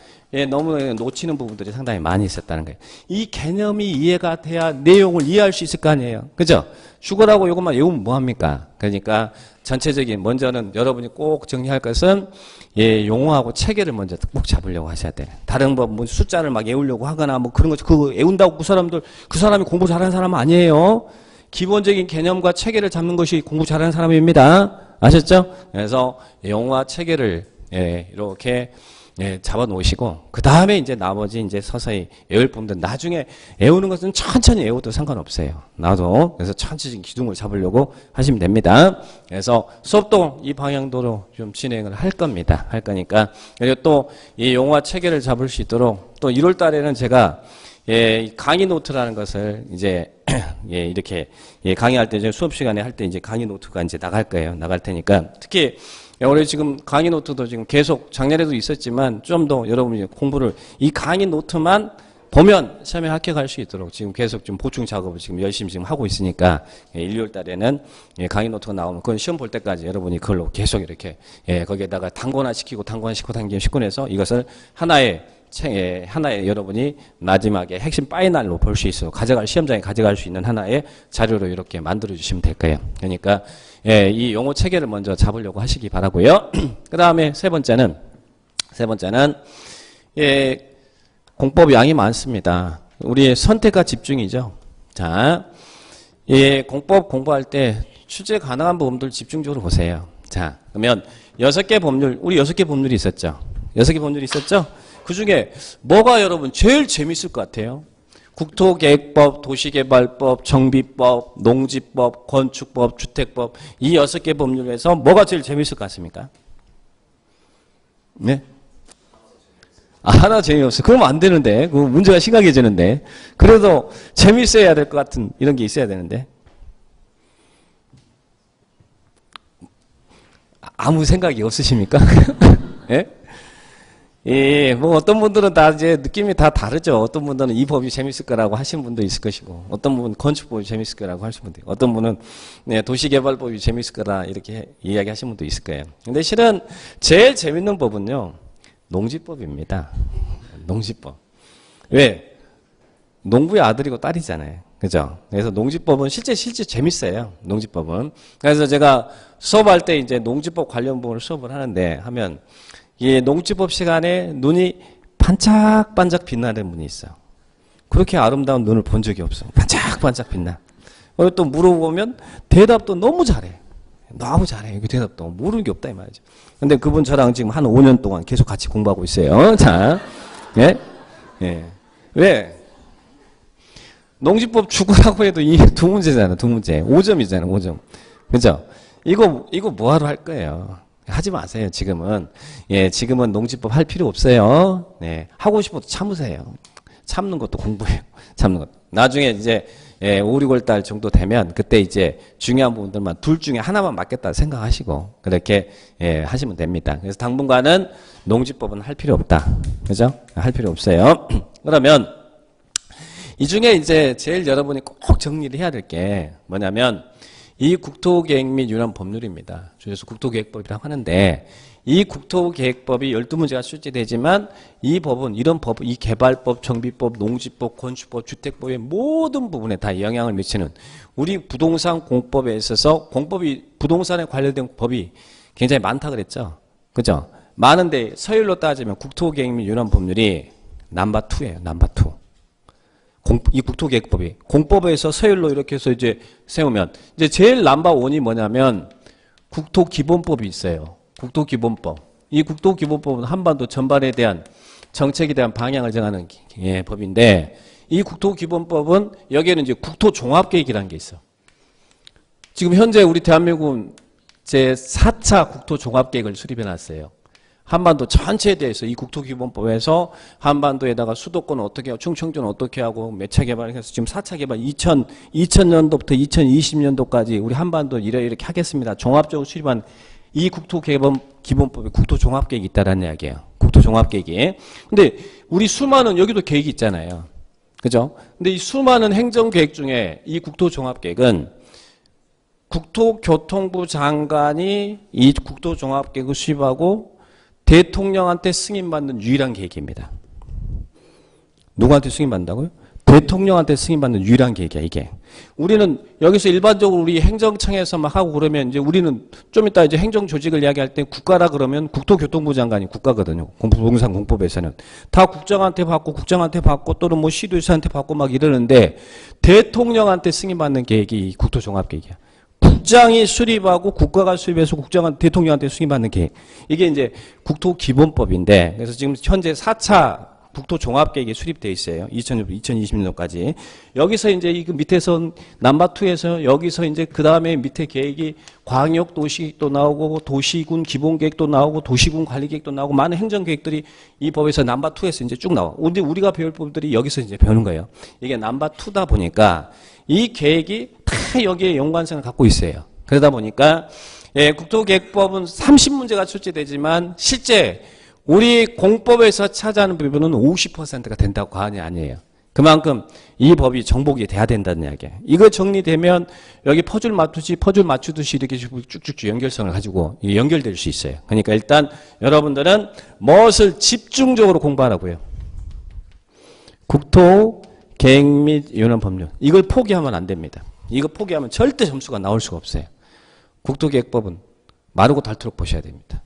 너무 놓치는 부분들이 상당히 많이 있었다는 거예요. 이 개념이 이해가 돼야 내용을 이해할 수 있을 거 아니에요. 그죠? 죽어라고 이것만 외우면 뭐합니까? 그러니까 전체적인 먼저는 여러분이 꼭 정리할 것은 용어하고 체계를 먼저 꼭 잡으려고 하셔야 돼요. 다른 뭐 숫자를 막 외우려고 하거나 뭐 그런 거 그거 외운다고 그 사람이 공부 잘하는 사람은 아니에요. 기본적인 개념과 체계를 잡는 것이 공부 잘하는 사람입니다. 아셨죠? 그래서 용어와 체계를 이렇게 잡아 놓으시고, 그 다음에 이제 나머지 이제 서서히 외울 부분들, 나중에 외우는 것은 천천히 외워도 상관없어요. 그래서 천천히 기둥을 잡으려고 하시면 됩니다. 그래서 수업도 이 방향도로 좀 진행을 할 겁니다. 할 거니까. 그리고 또 이 용어와 체계를 잡을 수 있도록 또 1월 달에는 제가 강의 노트라는 것을 이제 이렇게 강의할 때 수업 시간에 할 때 이제 강의 노트가 이제 나갈 거예요. 나갈 테니까 특히 우리 지금 강의 노트도 지금 계속 작년에도 있었지만 좀 더 여러분이 공부를 이 강의 노트만 보면 시험에 합격할 수 있도록 지금 계속 좀 보충 작업을 지금 열심히 지금 하고 있으니까 1, 2월 달에는 강의 노트가 나오면 그건 시험 볼 때까지 여러분이 그걸로 계속 이렇게 거기에다가 단권화시키고 단권해서 이것을 하나의 여러분이 마지막에 핵심 파이널로 볼 수 있어 시험장에 가져갈 수 있는 하나의 자료로 이렇게 만들어 주시면 될 거예요. 그러니까 이 용어 체계를 먼저 잡으려고 하시기 바라고요. 그 다음에 세 번째는 공법 양이 많습니다. 우리의 선택과 집중이죠. 자, 공법 공부할 때 출제 가능한 부분들 집중적으로 보세요. 자, 그러면 6개 법률, 우리 6개 법률이 있었죠. 6개 법률이 있었죠. 그 중에 뭐가 여러분 제일 재밌을 것 같아요? 국토계획법, 도시개발법, 정비법, 농지법, 건축법, 주택법 이 6개 법률에서 뭐가 제일 재밌을 것 같습니까? 네? 하나 재미없어. 그러면 안 되는데. 그 문제가 심각해지는데. 그래도 재밌어야 될 것 같은 이런 게 있어야 되는데. 아무 생각이 없으십니까? 예? 뭐 어떤 분들은 다 이제 느낌이 다 다르죠. 어떤 분들은 이 법이 재밌을 거라고 하시는 분도 있을 것이고, 어떤 분은 건축법이 재밌을 거라고 하시는 분도 있고, 어떤 분은 도시개발법이 재밌을 거라 이렇게 이야기하시는 분도 있을 거예요. 근데 실은 제일 재밌는 법은요, 농지법입니다. 농지법. 왜? 농부의 아들이고 딸이잖아요. 그죠? 그래서 농지법은 실제 재밌어요. 농지법은. 그래서 제가 수업할 때 이제 농지법 관련 부분을 수업을 하면 이 농지법 시간에 눈이 반짝반짝 빛나는 분이 있어요. 그렇게 아름다운 눈을 본 적이 없어요. 반짝반짝 빛나. 또 물어보면 대답도 너무 잘해. 너무 잘해. 그 대답도 모르는 게 없다 이 말이죠. 근데 그분 저랑 지금 한 5년 동안 계속 같이 공부하고 있어요. 자, 예? 예. 왜? 농지법 죽으라고 해도 이 두 문제잖아, 두 문제. 5점이잖아, 5점. 그죠? 이거 뭐하러 할 거예요? 하지 마세요, 지금은. 예, 지금은 농지법 할 필요 없어요. 네. 하고 싶어도 참으세요. 참는 것도 공부해요. 참는 것. 나중에 이제, 5, 6월 달 정도 되면 그때 이제 중요한 부분들만 둘 중에 하나만 맞겠다 생각하시고 그렇게, 하시면 됩니다. 그래서 당분간은 농지법은 할 필요 없다. 그죠? 할 필요 없어요. 그러면 이 중에 이제 제일 여러분이 꼭 정리를 해야 될 게 뭐냐면 이 국토계획 및 유난 법률입니다. 줄여서 국토계획법이라고 하는데 이 국토계획법이 12문제가 출제되지만 이 법은 이런 법, 이 개발법, 정비법, 농지법, 건축법, 주택법의 모든 부분에 다 영향을 미치는 우리 부동산 공법에 있어서 공법이 부동산에 관련된 법이 굉장히 많다 그랬죠. 그죠? 많은데 서열로 따지면 국토계획 및 유난 법률이 넘버2예요. 넘버2. 이 국토계획법이 공법에서 서열로 이렇게 해서 이제 세우면 이제 제일 넘버1이 뭐냐면 국토기본법이 있어요. 국토기본법. 이 국토기본법은 한반도 전반에 대한 정책에 대한 방향을 정하는 법인데 이 국토기본법은 여기에는 이제 국토종합계획이라는 게 있어. 지금 현재 우리 대한민국은 제4차 국토종합계획을 수립해 놨어요. 한반도 전체에 대해서 이 국토기본법에서 한반도에다가 수도권은 어떻게 하고 충청도는 어떻게 하고 몇 차 개발해서 지금 4차 개발 2000년도부터 2020년도까지 우리 한반도 이렇게 하겠습니다. 종합적으로 수립한 이 국토기본법에 국토종합계획이 있다라는 이야기예요. 국토종합계획이. 근데 우리 수많은 여기도 계획이 있잖아요. 그죠? 근데 이 수많은 행정계획 중에 이 국토종합계획은 국토교통부 장관이 이 국토종합계획을 수립하고 대통령한테 승인받는 유일한 계획입니다. 누구한테 승인받는다고요? 대통령한테 승인받는 유일한 계획이야, 이게. 우리는 여기서 일반적으로 우리 행정청에서 막 하고 그러면 이제 우리는 좀 이따 이제 행정조직을 이야기할 때 국가라 그러면 국토교통부 장관이 국가거든요. 부동산 공법에서는. 다 국장한테 받고 또는 뭐 시도지사한테 받고 막 이러는데 대통령한테 승인받는 계획이 국토종합계획이야. 국장이 수립하고 국가가 수립해서 국장한테 대통령한테 승인받는 계획. 이게 이제 국토기본법인데 그래서 지금 현재 4차 국토종합계획이 수립되어 있어요. 2020년도까지. 여기서 이제 이 밑에서 넘버2에서 여기서 이제 그 다음에 밑에 계획이 광역도시계획도 나오고 도시군 기본계획도 나오고 도시군 관리계획도 나오고 많은 행정계획들이 이 법에서 넘버2에서 이제 쭉 나와. 근데 우리가 배울 법들이 여기서 이제 배우는 거예요. 이게 넘버2다 보니까 이 계획이 다 여기에 연관성을 갖고 있어요. 그러다 보니까 국토계획법은 30문제가 출제되지만 실제 우리 공법에서 차지하는 부분은 50%가 된다고 과언이 아니에요. 그만큼 이 법이 정복이 돼야 된다는 이야기예요. 이거 정리되면 여기 퍼즐 맞추듯이 이렇게 쭉쭉쭉 연결성을 가지고 연결될 수 있어요. 그러니까 일단 여러분들은 무엇을 집중적으로 공부하라고요? 국토 계획 및 유난 법률. 이걸 포기하면 안 됩니다. 이거 포기하면 절대 점수가 나올 수가 없어요. 국토계획법은 마르고 닳도록 보셔야 됩니다.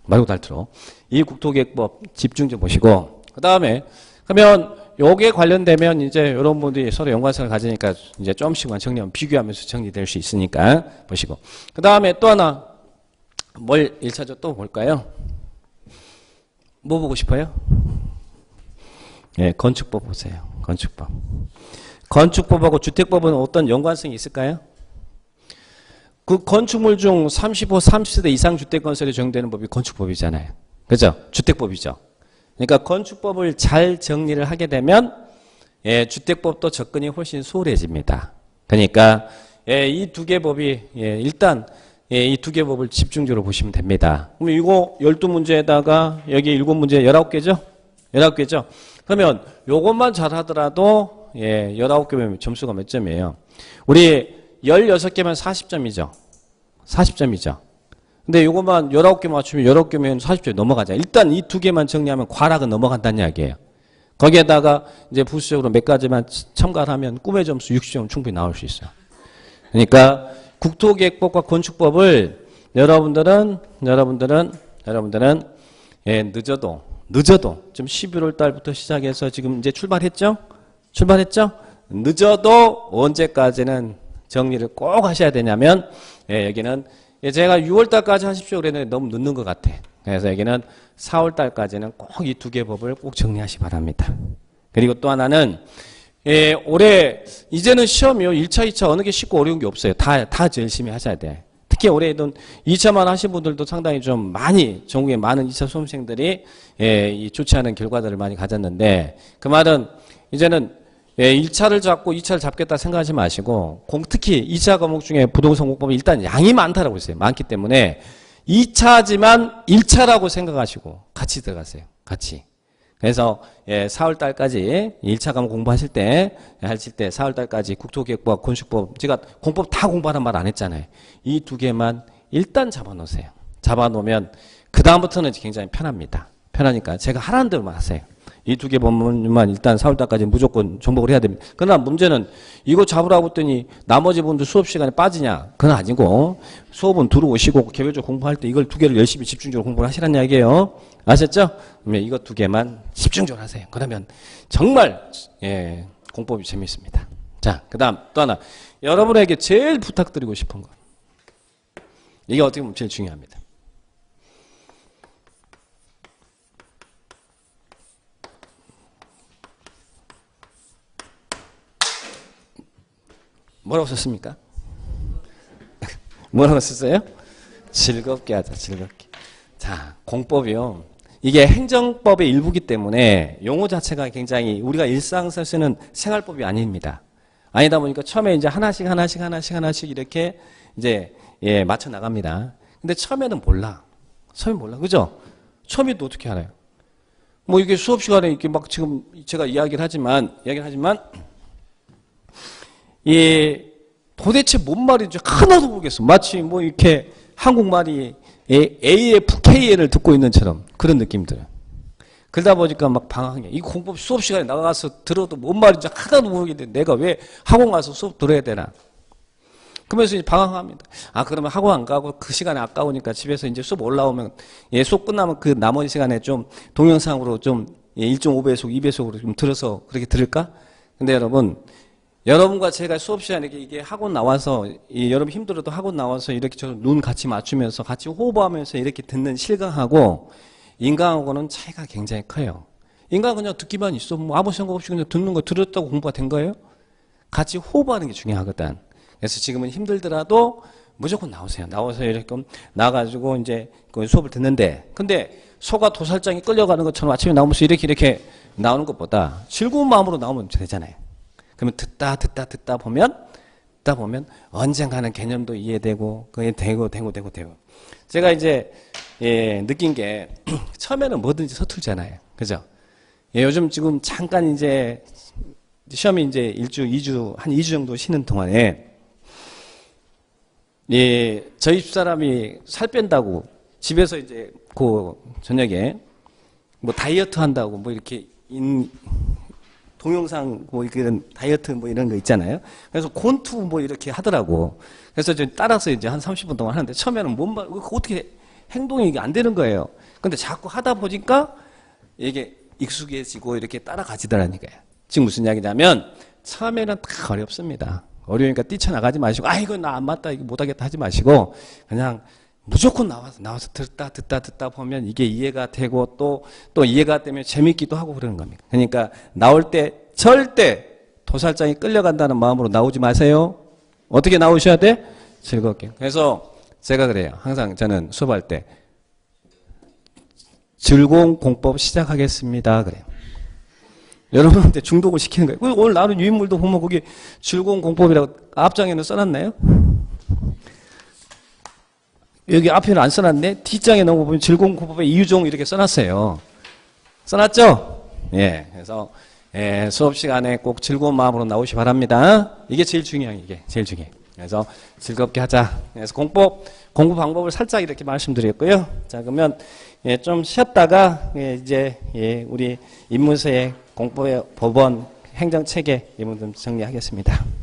마르고 닳도록. 이 국토계획법 집중 좀 보시고, 그 다음에, 그러면 요게 관련되면 이제 여러분들이 서로 연관성을 가지니까 이제 조금씩만 정리하면 비교하면서 정리될 수 있으니까 보시고. 그 다음에 또 하나, 뭘 1차적 또 볼까요? 뭐 보고 싶어요? 예, 건축법 보세요. 건축법. 건축법하고 주택법은 어떤 연관성이 있을까요? 그 건축물 중 35, 30세대 이상 주택 건설에 적용되는 법이 건축법이잖아요. 그죠? 주택법이죠. 그러니까 건축법을 잘 정리를 하게 되면 주택법도 접근이 훨씬 수월해집니다. 그러니까 이 두 개 법이 일단 이 두 개 법을 집중적으로 보시면 됩니다. 그럼 이거 12문제에다가 여기 7문제 19개죠? 19개죠? 그러면 요것만 잘하더라도 19개면 점수가 몇 점이에요? 우리 16개면 40점이죠. 40점이죠. 근데 요것만 19개 맞추면 19개면 40점 넘어가자. 일단 이 두 개만 정리하면 과락은 넘어간다는 이야기예요. 거기에다가 이제 부수적으로 몇 가지만 첨가를 하면 꿈의 점수 60점 충분히 나올 수 있어요. 그러니까 국토계획법과 건축법을 여러분들은 늦어도 늦어도 좀 11월 달부터 시작해서 지금 이제 출발했죠? 늦어도 언제까지는 정리를 꼭 하셔야 되냐면, 예, 여기는 제가 6월 달까지 하십시오 그랬는데 너무 늦는 것 같아. 그래서 여기는 4월 달까지는 꼭 이 두 개 법을 꼭 정리하시 바랍니다. 그리고 또 하나는, 예, 올해 이제는 시험이요. 1차, 2차 어느 게 쉽고 어려운 게 없어요. 다 열심히 하셔야 돼. 특히 올해는 2차만 하신 분들도 상당히 좀 많이, 전국에 많은 2차 수험생들이, 예, 이 좋지 않은 결과들을 많이 가졌는데, 그 말은 이제는, 예, 1차를 잡고 2차를 잡겠다 생각하지 마시고, 특히 2차 과목 중에 부동산 공법은 일단 양이 많다라고 했어요. 많기 때문에 2차지만 1차라고 생각하시고 같이 들어가세요. 같이. 그래서, 예, 4월 달까지 1차 과목 공부하실 때, 하실 때 4월 달까지 국토기획법, 건축법, 제가 공법 다 공부하는 말 안 했잖아요. 이 두 개만 일단 잡아놓으세요. 잡아놓으면 그다음부터는 굉장히 편합니다. 편하니까 제가 하라는 대로만 하세요. 이 두 개 법문만 일단 4월 달까지 무조건 정복을 해야 됩니다. 그러나 문제는 이거 잡으라고 했더니 나머지 분들 수업 시간에 빠지냐? 그건 아니고 수업은 들어오시고 개별적으로 공부할 때 이걸 두 개를 열심히 집중적으로 공부를 하시라는 이야기예요. 아셨죠? 그러면 이거 두 개만 집중적으로 하세요. 그러면 정말, 예, 공법이 재밌습니다. 자, 그 다음 또 하나. 여러분에게 제일 부탁드리고 싶은 거. 이게 어떻게 보면 제일 중요합니다. 뭐라고 썼습니까? 뭐라고 썼어요? 즐겁게 하자, 즐겁게. 자, 공법이요. 이게 행정법의 일부기 때문에 용어 자체가 굉장히 우리가 일상에서 쓰는 생활법이 아닙니다. 아니다 보니까 처음에 이제 하나씩 이렇게 이제, 예, 맞춰 나갑니다. 근데 처음에는 몰라. 처음에 몰라. 그죠? 처음에 또 어떻게 알아요? 뭐 이게 수업 시간에 이렇게 막 지금 제가 이야기를 하지만, 이 도대체 뭔 말인지 하나도 모르겠어. 마치 뭐 이렇게 한국말이 AFK를 듣고 있는 처럼 그런 느낌 들어요. 그러다 보니까 막 방황해. 이 공법 수업 시간에 나가서 들어도 뭔 말인지 하나도 모르겠는데 내가 왜 학원 가서 수업 들어야 되나. 그러면서 이제 방황합니다. 아, 그러면 학원 안 가고 그 시간에 아까우니까 집에서 이제 수업 올라오면, 예, 수업 끝나면 그 나머지 시간에 좀 동영상으로 좀, 예, 1.5배속, 2배속으로 좀 들어서 그렇게 들을까? 근데 여러분과 제가 수업 시간에 이게 학원 나와서, 여러분 힘들어도 학원 나와서 이렇게 눈 같이 맞추면서 같이 호흡하면서 이렇게 듣는 실강하고 인강하고는 차이가 굉장히 커요. 인강은 그냥 듣기만 있어. 뭐 아무 생각 없이 그냥 듣는 거 들었다고 공부가 된 거예요? 같이 호흡하는 게 중요하거든. 그래서 지금은 힘들더라도 무조건 나오세요. 나와서 이렇게 나가지고 이제 그 수업을 듣는데, 근데 소가 도살장에 끌려가는 것처럼 아침에 나오면서 이렇게 나오는 것보다 즐거운 마음으로 나오면 되잖아요. 그러면 듣다 보면 언젠가는 개념도 이해되고, 그게 되고. 제가 이제, 예, 느낀 게, 처음에는 뭐든지 서툴잖아요. 그죠? 예, 요즘 지금 잠깐 이제, 시험이 이제 1주, 한 2주 정도 쉬는 동안에, 예, 저희 집사람이 살 뺀다고, 집에서 이제, 저녁에, 뭐 다이어트 한다고, 뭐 이렇게, 동영상 뭐 이런 다이어트 뭐 이런 거 있잖아요. 그래서 곤투 뭐 이렇게 하더라고. 그래서 저 따라서 이제 한 30분 동안 하는데 처음에는 뭔가 어떻게 행동이 이게 안 되는 거예요. 근데 자꾸 하다 보니까 이게 익숙해지고 이렇게 따라가지더라니까요. 지금 무슨 이야기냐면 처음에는 다 어렵습니다. 어려우니까 뛰쳐나가지 마시고 아 이거 나 안 맞다 이거 못하겠다 하지 마시고 그냥 무조건 나와서 듣다 보면 이게 이해가 되고 또 이해가 되면 재밌기도 하고 그러는 겁니다. 그러니까 나올 때 절대 도살장에 끌려간다는 마음으로 나오지 마세요. 어떻게 나오셔야 돼? 즐겁게. 그래서 제가 그래요. 항상 저는 수업할 때 즐거운 공법 시작하겠습니다. 그래요. 여러분한테 중독을 시키는 거예요. 오늘 나눈 유인물도 보면 거기 즐거운 공법이라고 앞장에는 써놨나요? 여기 앞에는 안 써놨네. 뒷장에 넘어보면 즐거운 공법의 이유종 이렇게 써놨어요. 써놨죠? 예. 그래서 예, 수업 시간에 꼭 즐거운 마음으로 나오시 바랍니다. 이게 제일 중요해요. 이게 제일 중요해. 그래서 즐겁게 하자. 그래서 공부 방법을 살짝 이렇게 말씀드렸고요. 자, 그러면 예, 좀 쉬었다가 예, 이제 예, 우리 인문서의 공법의 법원 행정체계 이 부분 좀 정리하겠습니다.